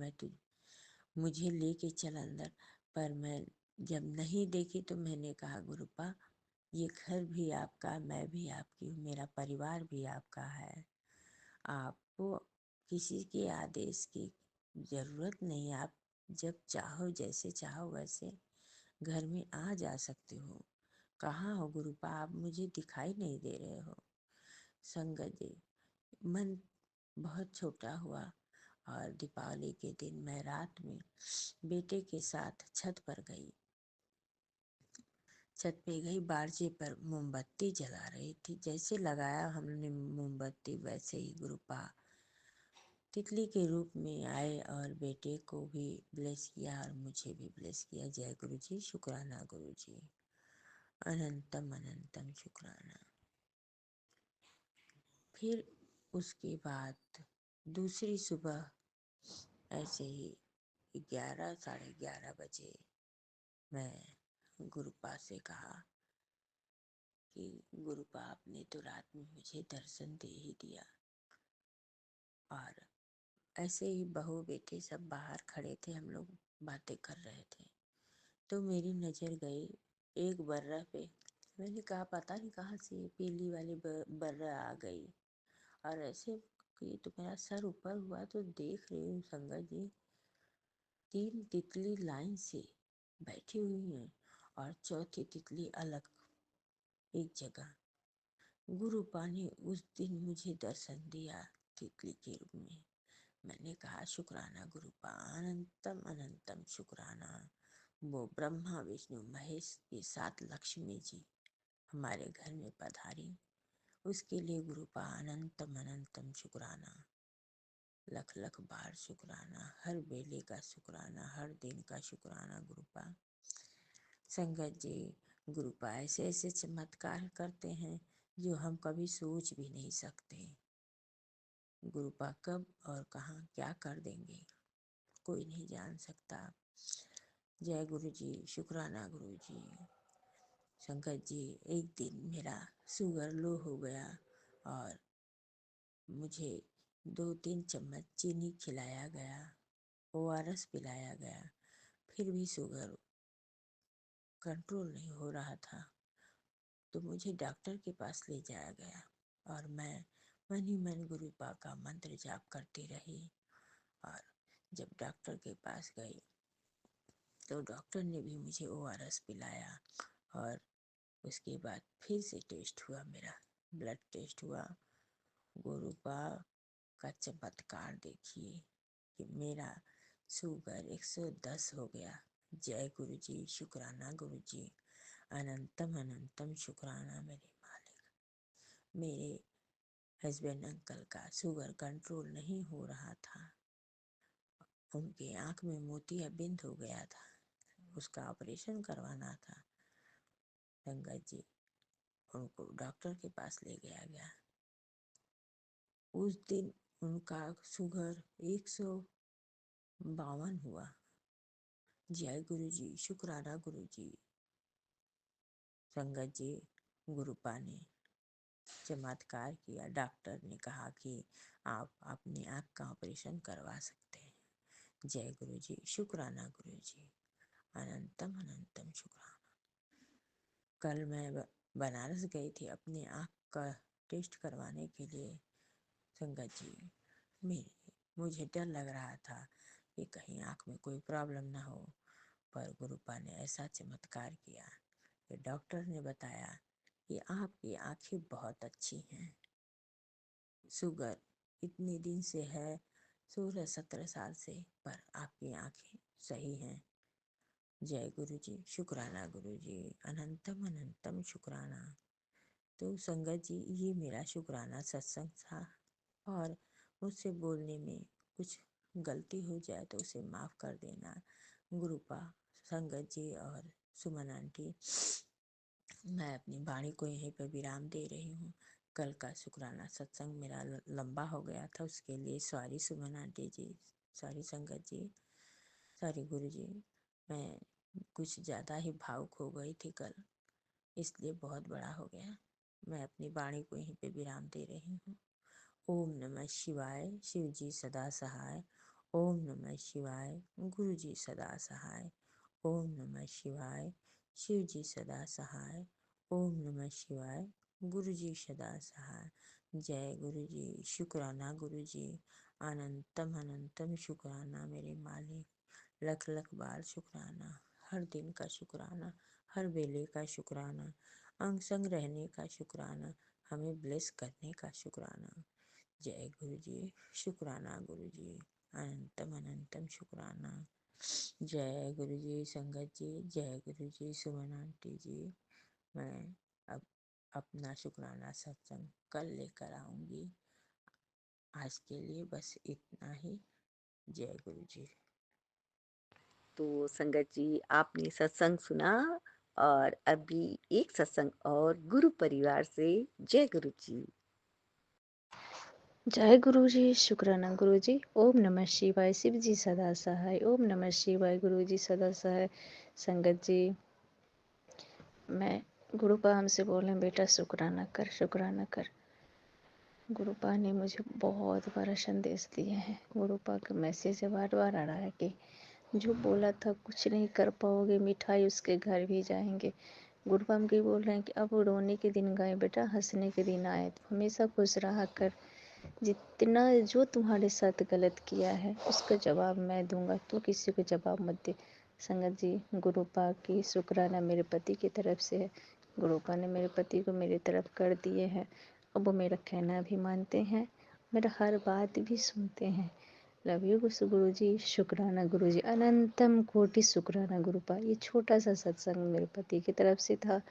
मुझे लेके चल अंदर। पर मैं जब नहीं देखी तो मैंने कहा, गुरुपा ये घर भी आपका, मैं भी आपकी हूँ, मेरा परिवार भी आपका है। आपको किसी के आदेश की जरूरत नहीं। आप जब चाहो, जैसे चाहो वैसे घर में आ जा सकते हो। कहाँ हो गुरुपा? आप मुझे दिखाई नहीं दे रहे हो। संगत जी, मन बहुत छोटा हुआ और दीपावली के दिन मैं रात में बेटे के साथ छत पर गई। छत पे गई, बारजे पर मोमबत्ती जला रही थी। जैसे लगाया हमने मोमबत्ती, वैसे ही गुरुपा तितली के रूप में आए और बेटे को भी ब्लेस किया और मुझे भी ब्लेस किया। जय गुरु जी, शुक्राना गुरु जी, अनंतम अनंतम शुक्राना। फिर उसके बाद दूसरी सुबह ऐसे ही 11 साढ़े 11 बजे मैं गुरुपा से कहा कि गुरुपा आपने तो रात में मुझे दर्शन दे ही दिया। और ऐसे ही बहू बेटे सब बाहर खड़े थे, हम लोग बातें कर रहे थे तो मेरी नज़र गई एक बर्रा पे। मैंने कहा पता नहीं कहाँ से पीली वाली बर्रा आ गई और ऐसे कि तो मेरा सर ऊपर हुआ तो देख रही हूँ संगत जी, 3 तितली लाइन से बैठी हुई हैं और चौथी तितली अलग एक जगह। गुरुपा ने उस दिन मुझे दर्शन दिया तितली के रूप में। मैंने कहा, शुक्राना गुरुपा, अनंतम अनंतम शुक्राना। वो ब्रह्मा विष्णु महेश के साथ लक्ष्मी जी हमारे घर में पधारी, उसके लिए गुरुपा अनंतम अनंतम शुक्राना। लख लख बार शुक्राना, हर बेले का शुक्राना, हर दिन का शुक्राना गुरुपा। संगत जी, गुरुपा ऐसे ऐसे चमत्कार करते हैं जो हम कभी सोच भी नहीं सकते। गुरुपा कब और कहाँ क्या कर देंगे कोई नहीं जान सकता। जय गुरु जी, शुक्राना गुरु जी। शंकर जी, एक दिन मेरा शुगर लो हो गया और मुझे 2-3 चम्मच चीनी खिलाया गया, ORS पिलाया गया, फिर भी शुगर कंट्रोल नहीं हो रहा था। तो मुझे डॉक्टर के पास ले जाया गया और मैं मन ही मन गुरुपा का मंत्र जाप करती रही। और जब डॉक्टर के पास गई तो डॉक्टर ने भी मुझे ORS पिलाया और उसके बाद फिर से टेस्ट हुआ, मेरा ब्लड टेस्ट हुआ। गुरुपा का चमत्कार देखिए कि मेरा शुगर 110 हो गया। जय गुरु जी, शुक्राना गुरु जी, अनंतम अनंतम शुक्राना मेरे मालिक। मेरे हस्बैंड अंकल का शुगर कंट्रोल नहीं हो रहा था, उनके आँख में मोतियाबिंद हो गया था, उसका ऑपरेशन करवाना था। संगत जी, उनको डॉक्टर के पास ले गया। उस दिन उनका शुगर 152 हुआ। जय गुरु जी, शुक्राना गुरु जी। संगत जी, गुरुपा ने चमत्कार किया। डॉक्टर ने कहा कि आप अपने आँख का ऑपरेशन करवा सकते हैं। जय गुरु जी, शुक्राना गुरु जी, अनंतम अनंतम शुक्राना। कल मैं बनारस गई थी अपने आँख का टेस्ट करवाने के लिए। संगत जी, मुझे डर लग रहा था कि कहीं आँख में कोई प्रॉब्लम ना हो, पर गुरुपा ने ऐसा चमत्कार किया कि डॉक्टर ने बताया कि आपकी आँखें बहुत अच्छी हैं, शुगर इतने दिन से है, 16-17 साल से, पर आपकी आंखें सही हैं। जय गुरु जी, शुक्राना गुरु जी, अनंतम अनंतम शुक्राना। तो संगत जी, ये मेरा शुक्राना सत्संग था, और मुझसे बोलने में कुछ गलती हो जाए तो उसे माफ़ कर देना। गुरुपा, संगत जी और सुमन आंटी, मैं अपनी वाणी को यहीं पर विराम दे रही हूँ। कल का शुक्राना सत्संग मेरा लंबा हो गया था, उसके लिए सॉरी सुमन आंटी जी, सॉरी संगत जी, सॉरी गुरु जी। मैं कुछ ज़्यादा ही भावुक हो गई थी कल, इसलिए बहुत बड़ा हो गया। मैं अपनी वाणी को यहीं पे विराम दे रही हूँ। ओम नमः शिवाय, शिव जी सदा सहाय। ओम नमः शिवाय, गुरु जी सदा सहाय। ओम नमः शिवाय, शिव जी सदा सहाय। ओम नमः शिवाय, गुरु जी सदा सहाय। जय गुरु जी, शुक्राना गुरु जी, अनंतम अनंतम शुक्राना मेरे मालिक, लख लख बार शुक्राना, हर दिन का शुक्राना, हर वेले का शुक्राना, अंग संग रहने का शुक्राना, हमें ब्लेस करने का शुक्राना। जय गुरु जी, शुक्राना गुरु जी, अनंतम अनंतम शुक्राना। जय गुरु जी संगत जी, जय गुरु जी सुमन आंटी जी। मैं अब अपना शुक्राना सत्संग कल लेकर आऊंगी। आज के लिए बस इतना ही। जय गुरु जी। तो संगत जी, आपने सत्संग सुना, और अभी एक सत्संग और गुरु परिवार से। जय गुरु जी। जय गुरु जी, शुक्राना गुरु जी। ओम नमः शिवाय, शिव जी सदा सहाय। ओम नमः शिवाय, गुरु जी सदा सहाय। संगत जी, मैं गुरुपा हमसे बोले बेटा शुक्राना कर, शुक्राना कर। गुरुपा ने मुझे बहुत बार संदेश दिए हैं। गुरुपा का मैसेज बार बार आ रहा है कि जो बोला था कुछ नहीं कर पाओगे, मिठाई उसके घर भी जाएंगे। गुरुपा हम बोल रहे हैं कि अब रोने के दिन गए बेटा, हंसने के दिन आए, तो हमेशा खुश रहा कर। जितना जो तुम्हारे साथ गलत किया है उसका जवाब मैं दूंगा, तू किसी को जवाब मत दे। संगत जी, गुरुपा की शुक्राना मेरे पति की तरफ से है। गुरुपा ने मेरे पति को मेरी तरफ कर दिए हैं। अब वो मेरा कहना भी मानते हैं, मेरा हर बात भी सुनते हैं। लव यू गुरु जी, शुक्राना गुरु जी, अनंतम कोटि शुक्राना गुरुपा। ये छोटा सा सत्संग मेरे पति की तरफ से था,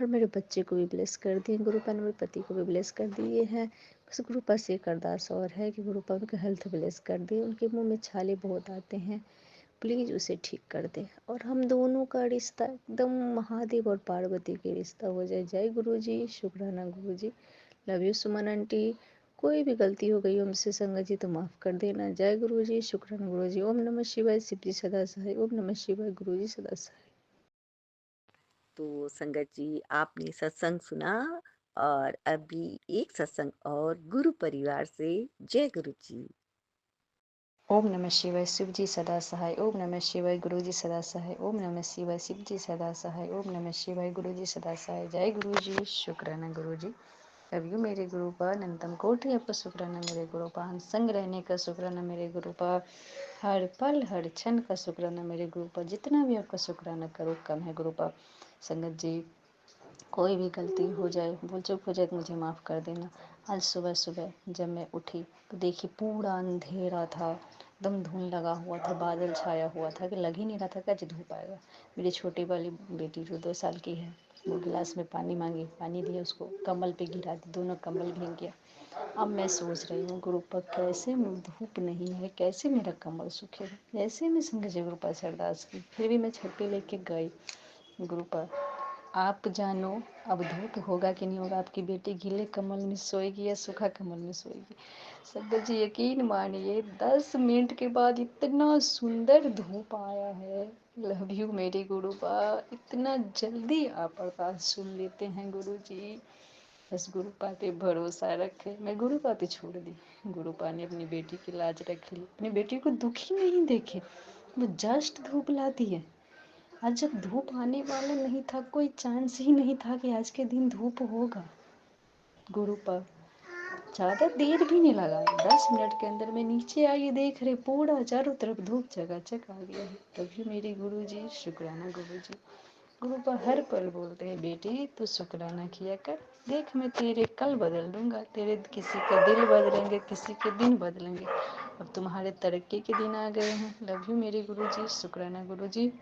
और मेरे बच्चे को भी ब्लेस कर दिए गुरुपा ने, मेरे पति को भी ब्लेस कर दिए हैं। बस गुरुपा से एक अरदास और है कि गुरुपा उनके हेल्थ ब्लेस कर दे। उनके मुंह में छाले बहुत आते हैं, प्लीज़ उसे ठीक कर दे, और हम दोनों का रिश्ता एकदम महादेव और पार्वती के रिश्ता हो जाए। जय गुरु जी, शुक्राना Guru ji. Love you Suman aunty. कोई भी गलती हो गई हमसे संगत जी तो माफ़ कर देना। जय गुरु जी, शुक्राना गुरु जी। ओम नमः शिवाय, शिव जी सदा सहाय। ओम नमः शिवाय, गुरु जी सदा सहाय। तो संगत जी, आपने सत्संग सुना, और अभी एक सत्संग और गुरु परिवार से। जय गुरु जी। ओम नमः शिवाय, शिव जी सदा सहाय। ओम नमः शिवाय, गुरु जी सदा सहाय। ओम नमः शिवाय, शिव जी सदा सहाय। ओम नमः शिवाय, गुरु जी सदा सहाय। जय गुरु जी, शुक्राना गुरु जी। लव यू मेरे गुरु पर, अनंतम कोटि आपका शुक्राना मेरे गुरु पर, हम संग रहने का शुक्राना मेरे गुरु पर, हर पल हर क्षण का शुक्राना मेरे गुरु पर। जितना भी आपका शुक्राना करो कम है गुरु पर। संगत जी, कोई भी गलती हो जाए, भूल चूक हो जाए तो मुझे माफ़ कर देना। आज सुबह सुबह जब मैं उठी तो देखी पूरा अंधेरा था, एकदम धुंध लगा हुआ था, बादल छाया हुआ था कि लग ही नहीं रहा था कि आज धूप आएगा। मेरी छोटी वाली बेटी जो 2 साल की है, वो गिलास में पानी मांगी, पानी दिया उसको, कम्बल पे गिरा दी, दोनों कम्बल भीग गया। अब मैं सोच रही हूँ गुरु पर, कैसे धूप नहीं है, कैसे मेरा कम्बल सूखेगा। जैसे मैं संग जी गुरु पर अरदास की, फिर भी मैं छत पे लेके गई। गुरु पर, आप जानो अब धूप होगा कि नहीं होगा, आपकी बेटी गीले कम्बल में सोएगी या सूखा कम्बल में सोएगी। संगत जी, यकीन मानिए 10 मिनट के बाद इतना सुंदर धूप आया है। लव यू मेरे गुरु बा, इतना जल्दी आप अरदास सुन लेते हैं गुरु जी। बस गुरुपा पे भरोसा रखे। मैं गुरुपा पे छोड़ दी। गुरुपा ने अपनी बेटी की लाज रख ली, अपनी बेटी को दुखी नहीं देखे, वो जस्ट धूप लाती है। आज जब धूप आने वाला नहीं था, कोई चांस ही नहीं था कि आज के दिन धूप होगा। गुरु पर ज़्यादा देर भी नहीं लगा, 10 मिनट के अंदर मैं नीचे आई, देख रहे पूरा चारों तरफ धूप चकाचक आ गया है। तभी मेरे गुरु जी, शुक्राना गुरु जी। गुरु पर हर पल बोलते हैं बेटी तू शुक्राना किया कर, देख मैं तेरे कल बदल दूंगा, तेरे किसी के दिल बदलेंगे, किसी के दिन बदलेंगे, अब तुम्हारे तरक्की के दिन आ गए हैं। लव यू मेरे गुरुजी, शुक्राना गुरुजी।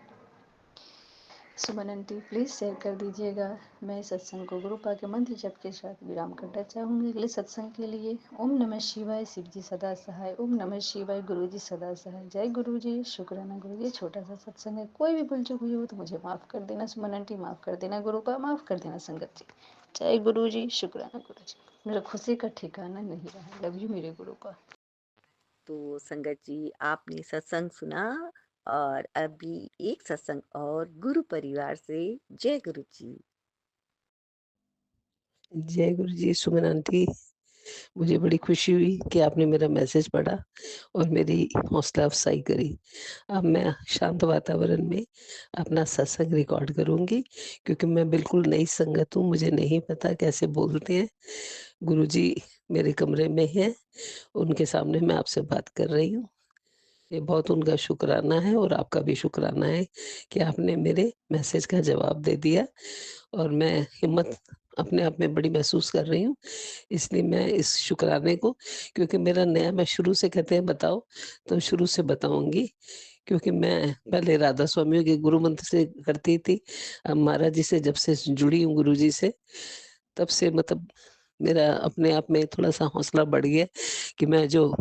सुमन आंटी प्लीज़ शेयर कर दीजिएगा। मैं सत्संग को गुरु पा के मंत्र जप के साथ विराम करना चाहूँगी अगले सत्संग के लिए। ओम नमः शिवाय, शिव जी सदा सहाय। ओम नमः शिवाय, गुरु जी सदा सहाय। जय गुरु जी, शुक्राना गुरु जी। छोटा सा सत्संग है, कोई भी भूल चूक हुई हो तो मुझे माफ़ कर देना। सुमन आंटी माफ़ कर देना, गुरु पा माफ़ कर देना, संगत जी। जय गुरु जी, शुक्राना गुरु जी। मेरा खुशी का ठिकाना नहीं रहा। लव यू मेरे गुरु पा। तो संगत जी, आपने सत्संग सुना और अभी एक सत्संग और गुरु परिवार से। जय गुरु जी। जय गुरु जी। सुमन आंटी, मुझे बड़ी खुशी हुई कि आपने मेरा मैसेज पढ़ा और मेरी हौसला अफजाई करी। अब मैं शांत वातावरण में अपना सत्संग रिकॉर्ड करूँगी, क्योंकि मैं बिल्कुल नई संगत हूँ, मुझे नहीं पता कैसे बोलते हैं। गुरुजी मेरे कमरे में हैं, उनके सामने मैं आपसे बात कर रही हूँ। ये बहुत उनका शुक्राना है और आपका भी शुक्राना है कि आपने मेरे मैसेज का जवाब दे दिया, और मैं हिम्मत अपने आप में बड़ी महसूस कर रही हूँ। इसलिए मैं इस शुक्राने को, क्योंकि मेरा नया, मैं शुरू से कहते हैं बताओ, तो शुरू से बताऊँगी, क्योंकि मैं पहले राधा स्वामियों के गुरु मंत्र से करती थी। अब महाराज जी से जब से जुड़ी हूँ, गुरु जी से, तब से मतलब मेरा अपने आप में थोड़ा-सा हौसला बढ़ गया कि मैं जो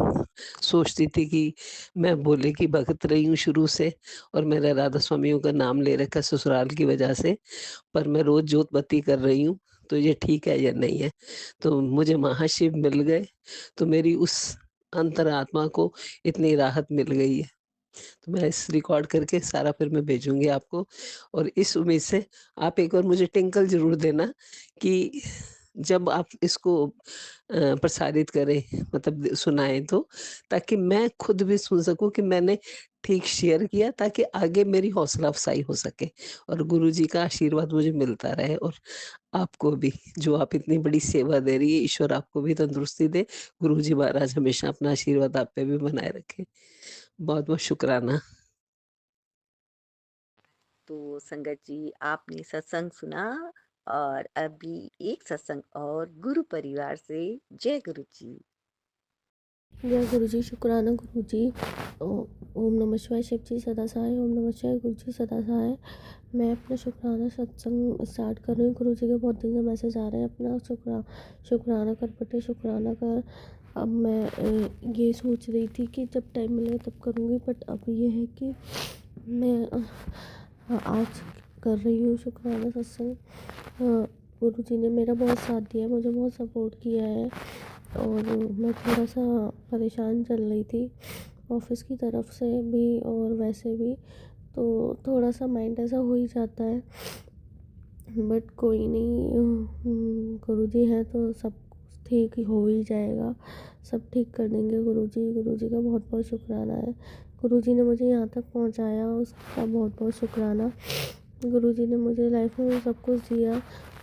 सोचती थी कि मैं भोले की भगत रही हूँ शुरू से, और मेरा राधा स्वामियों का नाम ले रखा ससुराल की वजह से, पर मैं रोज़ जोत बत्ती कर रही हूँ, तो ये ठीक है या नहीं है? तो मुझे महाशिव मिल गए, तो मेरी उस अंतरात्मा को इतनी राहत मिल गई है। तो मैं इस रिकॉर्ड करके सारा फिर मैं भेजूँगी आपको, और इस उम्मीद से आप एक बार मुझे टिंकल ज़रूर देना कि जब आप इसको प्रसारित करें, मतलब सुनाएँ तो, ताकि मैं खुद भी सुन सकूँ कि मैंने ठीक शेयर किया, ताकि आगे मेरी हौसला अफ़ज़ाई हो सके और गुरुजी का आशीर्वाद मुझे मिलता रहे, और आपको भी, जो आप इतनी बड़ी सेवा दे रही है, ईश्वर आपको भी तंदुरुस्ती दे। गुरुजी महाराज हमेशा अपना आशीर्वाद आप पे भी बनाए रखें। बहुत-बहुत शुकराना। तो संगत जी, आपने सत्संग सुना और अभी एक सत्संग और गुरु परिवार से। जय गुरु जी। जय गुरु जी, शुक्राना गुरु जी। ओम नमः शिवाय, शिव जी सदा सहाय। ओम नमः शिवाय, गुरु जी सदा सहाय। मैं अपना शुक्राना सत्संग स्टार्ट कर रही हूँ। गुरु जी के बहुत दिन से मैसेज आ रहे हैं, अपना शुक्राना कर बेटे, शुक्राना कर। अब मैं ये सोच रही थी कि जब टाइम मिलेगा तब करूँगी, बट अब ये है कि मैं आज कर रही हूँ शुक्राना सत्संग। गुरु जी ने मेरा बहुत साथ दिया है, मुझे बहुत सपोर्ट किया है, और मैं थोड़ा सा परेशान चल रही थी ऑफिस की तरफ से भी और वैसे भी, तो थोड़ा सा माइंड ऐसा हो ही जाता है, बट कोई नहीं। गुरुजी हैं तो सब ठीक हो ही जाएगा, सब ठीक कर देंगे गुरुजी का बहुत बहुत शुक्राना है। गुरुजी ने मुझे यहाँ तक पहुँचाया, उसका बहुत बहुत शुक्राना। गुरुजी ने मुझे लाइफ में सब कुछ दिया,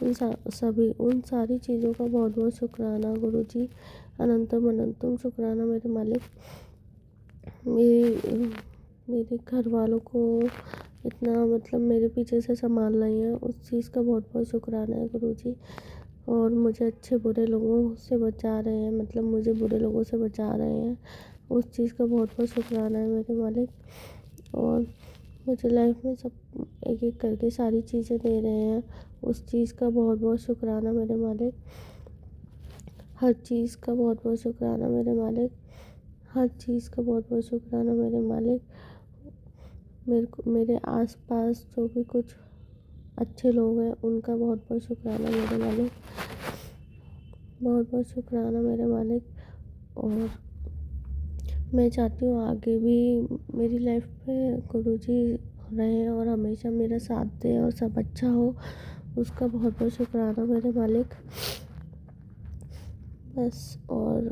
उन सारी चीज़ों का बहुत बहुत शुक्राना गुरुजी। अनंतम अनंतम शुक्राना मेरे मालिक। मेरे घर वालों को इतना मतलब मेरे पीछे से संभाल रही हैं, उस चीज़ का बहुत बहुत शुक्राना है गुरुजी। और मुझे अच्छे बुरे लोगों से बचा रहे हैं, मतलब मुझे बुरे लोगों से बचा रहे हैं, उस चीज़ का बहुत बहुत शुक्राना है मेरे मालिक। और मुझे लाइफ में सब एक एक करके सारी चीज़ें दे रहे हैं, उस चीज़ का बहुत बहुत शुक्राना मेरे मालिक। हर चीज़ का बहुत बहुत शुक्राना मेरे मालिक। हर चीज़ का बहुत बहुत शुक्राना मेरे मालिक। मेरे आसपास जो भी कुछ अच्छे लोग हैं उनका बहुत बहुत शुक्राना मेरे मालिक। बहुत बहुत शुक्राना मेरे मालिक। और मैं चाहती हूँ आगे भी मेरी लाइफ में गुरुजी रहें और हमेशा मेरा साथ दें और सब अच्छा हो, उसका बहुत बहुत शुक्राना मेरे मालिक। बस, और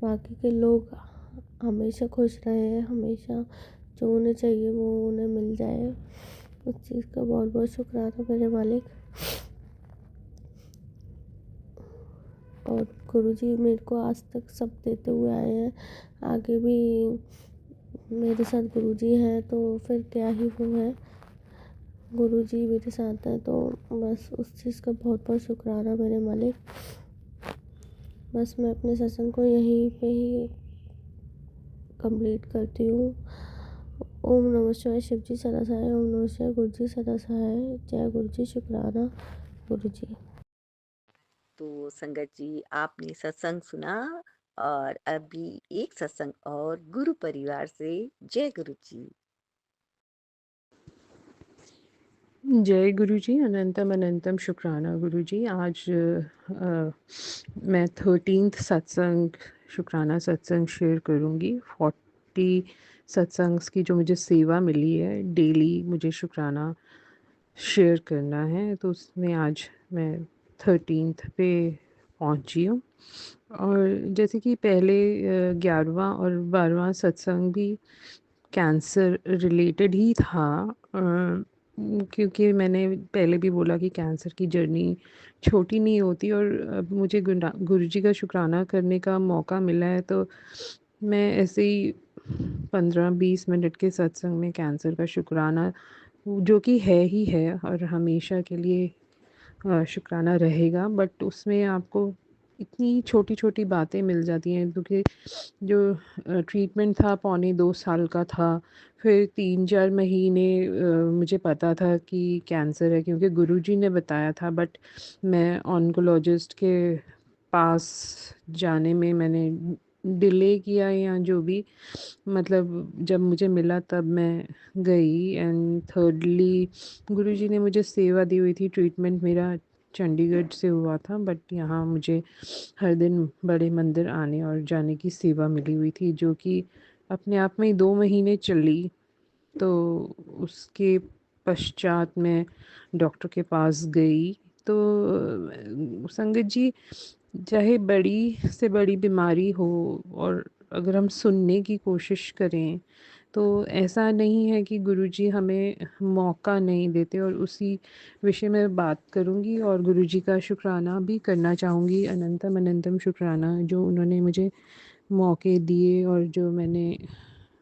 बाकी के लोग हमेशा खुश रहे, हमेशा जो उन्हें चाहिए वो उन्हें मिल जाए, उस चीज़ का बहुत बहुत शुक्राना मेरे मालिक। और गुरुजी मेरे को आज तक सब देते हुए आए हैं, आगे भी मेरे साथ गुरुजी हैं तो फिर क्या ही वो है। गुरुजी मेरे साथ हैं, तो बस उस चीज़ का बहुत बहुत शुक्राना मेरे मालिक। बस मैं अपने सत्संग को यहीं पे ही कंप्लीट करती हूँ। ओम नमः शिवाय, शिव जी सदा सहाय। ओम नमः शिवाय, गुरु जी सदा सहाय। जय गुरु जी, शुक्राना गुरु जी। तो संगत जी, आपने सत्संग सुना और अभी एक सत्संग और गुरु परिवार से। जय गुरु जी। जय गुरु जी, अनंतम अनंतम शुक्राना गुरु जी। आज मैं 13th सत्संग शुक्राना सत्संग शेयर करूँगी। 40 सत्संग्स की जो मुझे सेवा मिली है, डेली मुझे शुक्राना शेयर करना है, तो उसमें आज मैं 13th पे पहुँची हूँ। और जैसे कि पहले 11वां और 12वां सत्संग भी कैंसर रिलेटेड ही था, क्योंकि मैंने पहले भी बोला कि कैंसर की जर्नी छोटी नहीं होती, और अब मुझे गुरुजी का शुक्राना करने का मौका मिला है, तो मैं ऐसे ही 15-20 मिनट के सत्संग में कैंसर का शुक्राना, जो कि है ही है और हमेशा के लिए शुक्राना रहेगा, बट उसमें आपको इतनी छोटी-छोटी बातें मिल जाती हैं, क्योंकि जो ट्रीटमेंट था 2.25 साल का था। फिर 3-4 महीने मुझे पता था कि कैंसर है, क्योंकि गुरुजी ने बताया था, बट मैं ऑन्कोलॉजिस्ट के पास जाने में मैंने डिले किया, या जो भी, मतलब जब मुझे मिला तब मैं गई। एंड थर्डली गुरुजी ने मुझे सेवा दी हुई थी। ट्रीटमेंट मेरा चंडीगढ़ से हुआ था, बट यहाँ मुझे हर दिन बड़े मंदिर आने और जाने की सेवा मिली हुई थी, जो कि अपने आप में 2 महीने चली। तो उसके पश्चात मैं डॉक्टर के पास गई। तो संगत जी, चाहे बड़ी से बड़ी बीमारी हो, और अगर हम सुनने की कोशिश करें, तो ऐसा नहीं है कि गुरुजी हमें मौका नहीं देते। और उसी विषय में बात करूंगी और गुरुजी का शुक्राना भी करना चाहूँगी। अनंतम अनंतम शुक्राना, जो उन्होंने मुझे मौके दिए और जो मैंने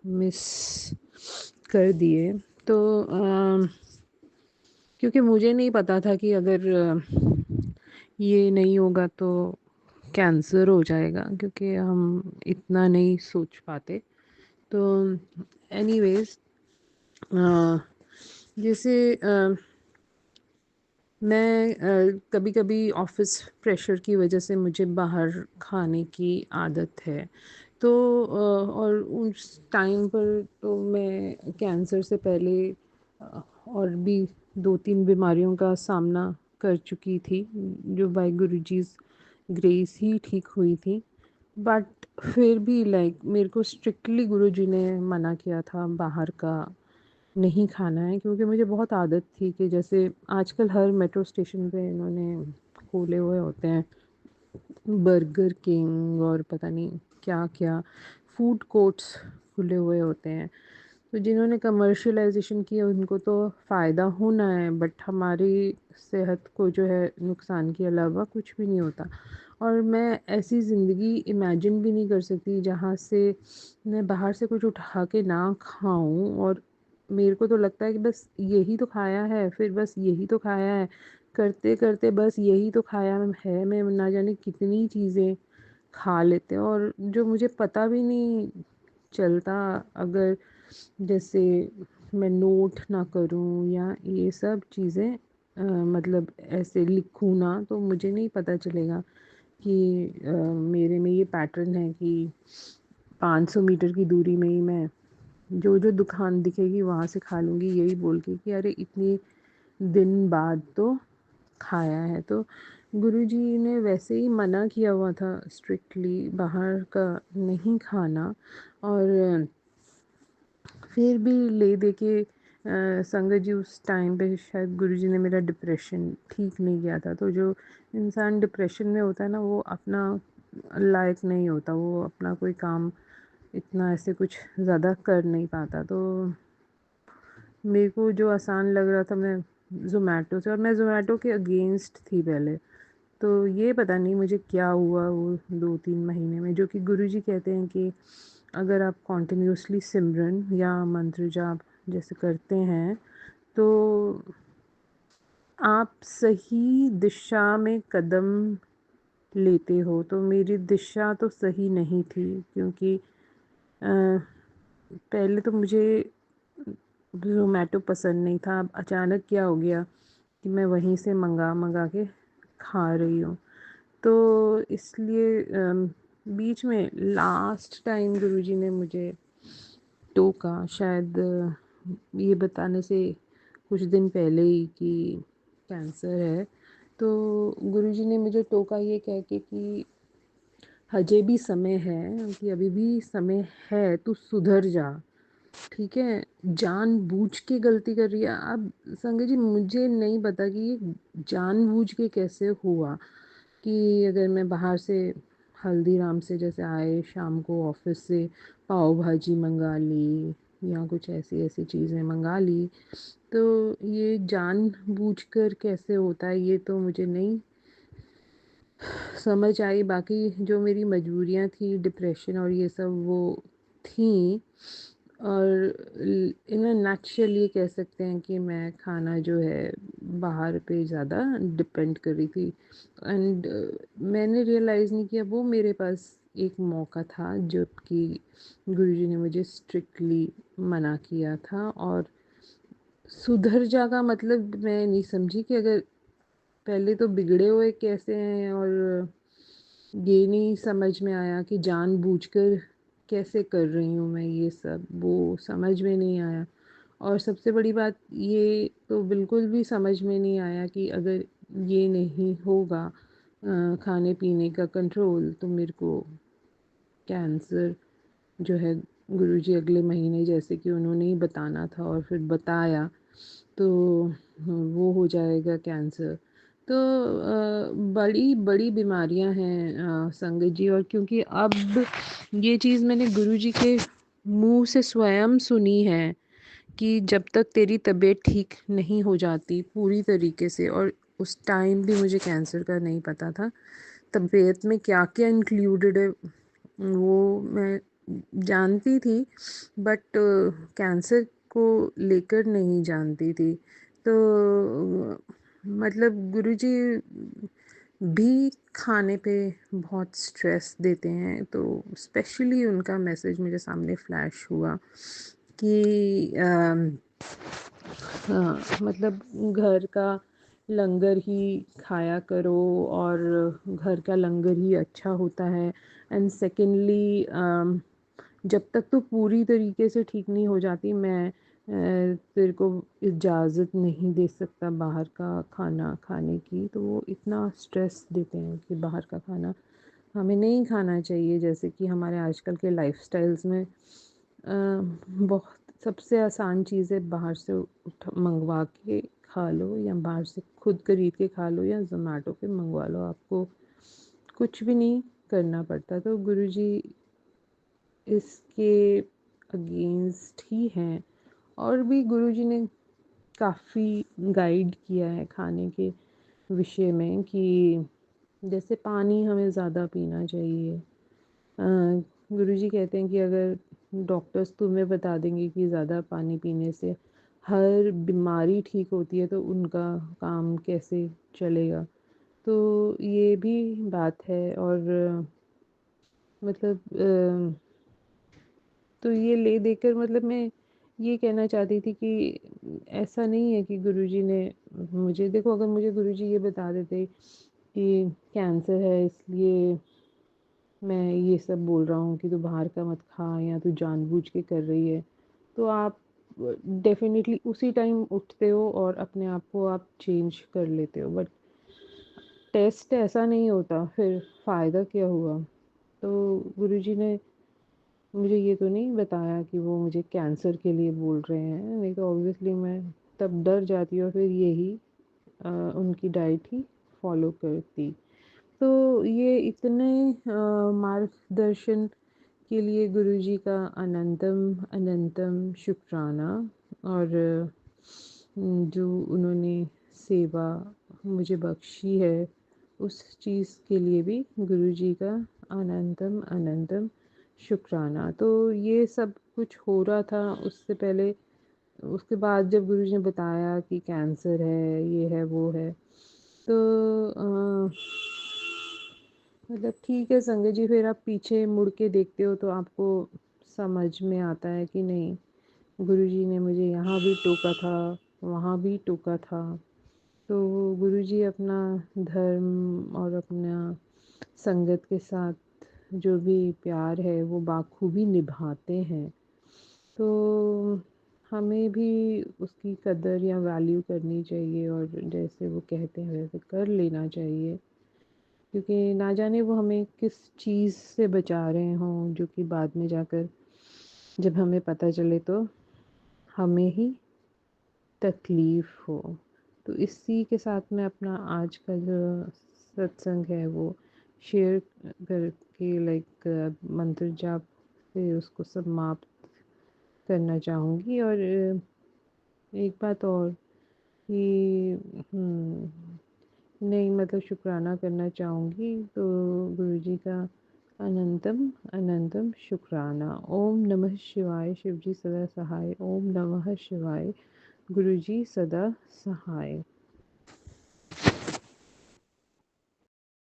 मिस कर दिए। तो क्योंकि मुझे नहीं पता था कि अगर ये नहीं होगा तो कैंसर हो जाएगा, क्योंकि हम इतना नहीं सोच पाते। तो एनीवेज, जैसे मैं कभी-कभी ऑफ़िस प्रेशर की वजह से मुझे बाहर खाने की आदत है। तो और उस टाइम पर तो मैं कैंसर से पहले और भी 2-3 बीमारियों का सामना कर चुकी थी, जो बाय गुरुजीज़ ग्रेस ही ठीक हुई थी। बट फिर भी लाइक मेरे को स्ट्रिक्टली गुरुजी ने मना किया था बाहर का नहीं खाना है, क्योंकि मुझे बहुत आदत थी कि जैसे आजकल हर मेट्रो स्टेशन पे इन्होंने खोले हुए होते हैं बर्गर किंग और पता नहीं क्या-क्या फूड कोर्ट्स खुले हुए होते हैं। तो जिन्होंने कमर्शियलाइज़ेशन किया उनको तो फ़ायदा होना है, बट हमारी सेहत को जो है नुकसान के अलावा कुछ भी नहीं होता। और मैं ऐसी ज़िंदगी इमेजिन भी नहीं कर सकती जहाँ से मैं बाहर से कुछ उठा के ना खाऊँ, और मेरे को तो लगता है कि बस यही तो खाया है, फिर बस यही तो खाया है, करते-करते बस यही तो खाया है। मैं ना जाने कितनी चीज़ें खा लेते हैं, और जो मुझे पता भी नहीं चलता, अगर जैसे मैं नोट ना करूँ या ये सब चीज़ें मतलब ऐसे लिखूँ ना, तो मुझे नहीं पता चलेगा कि मेरे में ये पैटर्न है कि 500 मीटर की दूरी में ही मैं जो दुकान दिखेगी वहाँ से खा लूँगी, यही बोल के कि अरे इतने दिन बाद तो खाया है। तो गुरुजी ने वैसे ही मना किया हुआ था स्ट्रिक्टली बाहर का नहीं खाना, और फिर भी ले दे के संगत जी उस टाइम पे शायद गुरुजी ने मेरा डिप्रेशन ठीक नहीं किया था। तो जो इंसान डिप्रेशन में होता है ना, वो अपना लायक नहीं होता, वो अपना कोई काम इतना ऐसे कुछ ज़्यादा कर नहीं पाता। तो मेरे को जो आसान लग रहा था, मैं ज़ोमैटो से, और मैं ज़ोमैटो के अगेंस्ट थी पहले। तो ये पता नहीं मुझे क्या हुआ वो 2-3 महीने में, जो कि गुरुजी कहते हैं कि अगर आप कॉन्टिन्यूसली सिमरन या मंत्र जाप जैसे करते हैं, तो आप सही दिशा में कदम लेते हो। तो मेरी दिशा तो सही नहीं थी, क्योंकि पहले तो मुझे ज़ोमैटो पसंद नहीं था। अब अचानक क्या हो गया कि मैं वहीं से मंगा के खा रही हूँ। तो इसलिए बीच में लास्ट टाइम गुरुजी ने मुझे टोका, शायद ये बताने से कुछ दिन पहले ही, कि कैंसर है। तो गुरुजी ने मुझे टोका ये कह के कि अजय भी समय है, कि अभी भी समय है, तू सुधर जा, ठीक है। जानबूझ के गलती कर रही है। अब संजय जी, मुझे नहीं पता कि ये जानबूझ के कैसे हुआ, कि अगर मैं बाहर से हल्दीराम से जैसे आए शाम को ऑफिस से पाव भाजी मंगा ली या कुछ ऐसी ऐसी चीज़ें मंगा ली, तो ये जानबूझकर कैसे होता है ये तो मुझे नहीं समझ आई। बाकी जो मेरी मजबूरियाँ थी, डिप्रेशन और ये सब, वो थी। और इन अ नटशेल ये कह सकते हैं कि मैं खाना जो है बाहर पे ज़्यादा डिपेंड कर रही थी। एंड मैंने रियलाइज़ नहीं किया, वो मेरे पास एक मौका था जबकि गुरुजी ने मुझे स्ट्रिक्टली मना किया था। और सुधर जा का मतलब मैं नहीं समझी, कि अगर पहले तो बिगड़े हुए कैसे हैं, और ये नहीं समझ में आया कि जानबूझकर कैसे कर रही हूँ मैं ये सब, वो समझ में नहीं आया। और सबसे बड़ी बात ये तो बिल्कुल भी समझ में नहीं आया कि अगर ये नहीं होगा खाने पीने का कंट्रोल, तो मेरे को कैंसर जो है, गुरुजी अगले महीने जैसे कि उन्होंने ही बताना था और फिर बताया, तो वो हो जाएगा कैंसर। तो बड़ी बड़ी बीमारियां हैं संगत जी। और क्योंकि अब ये चीज़ मैंने गुरुजी के मुंह से स्वयं सुनी है कि जब तक तेरी तबीयत ठीक नहीं हो जाती पूरी तरीके से, और उस टाइम भी मुझे कैंसर का नहीं पता था, तबीयत में क्या क्या इंक्लूडेड है वो मैं जानती थी, बट कैंसर को लेकर नहीं जानती थी। तो मतलब गुरुजी भी खाने पे बहुत स्ट्रेस देते हैं। तो स्पेशली उनका मैसेज मेरे सामने फ्लैश हुआ कि मतलब घर का लंगर ही खाया करो, और घर का लंगर ही अच्छा होता है। एंड सेकेंडली, जब तक तो पूरी तरीके से ठीक नहीं हो जाती, मैं तेरे को इजाज़त नहीं दे सकता बाहर का खाना खाने की। तो वो इतना स्ट्रेस देते हैं कि बाहर का खाना हमें नहीं खाना चाहिए। जैसे कि हमारे आजकल के लाइफस्टाइल्स में बहुत सबसे आसान चीज़ है, बाहर से मंगवा के खा लो, या बाहर से खुद खरीद के खा लो, या ज़ोमैटो पे मंगवा लो, आपको कुछ भी नहीं करना पड़ता। तो गुरुजी इसके अगेंस्ट ही हैं। और भी गुरुजी ने काफ़ी गाइड किया है खाने के विषय में, कि जैसे पानी हमें ज़्यादा पीना चाहिए। गुरुजी कहते हैं कि अगर डॉक्टर्स तुम्हें बता देंगे कि ज़्यादा पानी पीने से हर बीमारी ठीक होती है, तो उनका काम कैसे चलेगा। तो ये भी बात है। और मतलब तो ये ले देकर मतलब मैं ये कहना चाहती थी कि ऐसा नहीं है कि गुरुजी ने मुझे, देखो अगर मुझे गुरुजी ये बता देते कि कैंसर है इसलिए मैं ये सब बोल रहा हूँ कि तू बाहर का मत खा, या तू जानबूझ के कर रही है, तो आप डेफिनेटली उसी टाइम उठते हो और अपने आप को आप चेंज कर लेते हो। बट टेस्ट ऐसा नहीं होता, फिर फ़ायदा क्या हुआ। तो गुरुजी ने मुझे ये तो नहीं बताया कि वो मुझे कैंसर के लिए बोल रहे हैं, नहीं तो ऑब्वियसली मैं तब डर जाती और फिर यही उनकी डाइट ही फॉलो करती। तो ये इतने मार्गदर्शन के लिए गुरुजी का अनंतम अनंतम शुक्राना। और जो उन्होंने सेवा मुझे बख्शी है, उस चीज़ के लिए भी गुरुजी का अनंतम अनंतम शुक्राना। तो ये सब कुछ हो रहा था, उससे पहले उसके बाद जब गुरुजी ने बताया कि कैंसर है, ये है, वो है, तो मतलब ठीक है संगत जी, फिर आप पीछे मुड़ के देखते हो तो आपको समझ में आता है कि नहीं, गुरुजी ने मुझे यहाँ भी टोका था, वहाँ भी टोका था। तो गुरुजी अपना धर्म और अपना संगत के साथ जो भी प्यार है वो बाखूबी निभाते हैं। तो हमें भी उसकी कदर या वैल्यू करनी चाहिए और जैसे वो कहते हैं वैसे कर लेना चाहिए, क्योंकि ना जाने वो हमें किस चीज़ से बचा रहे हों जो कि बाद में जाकर जब हमें पता चले तो हमें ही तकलीफ़ हो। तो इसी के साथ में अपना आज का जो सत्संग है वो शेयर करके लाइक मंत्र जाप से उसको समाप्त करना चाहूँगी। और एक बात और कि नहीं मतलब शुक्राना करना चाहूँगी, तो गुरुजी का अनंतम अनंतम शुक्राना। ओम नमः शिवाय, शिवजी सदा सहाय। ओम नमः शिवाय, गुरुजी सदा सहाय।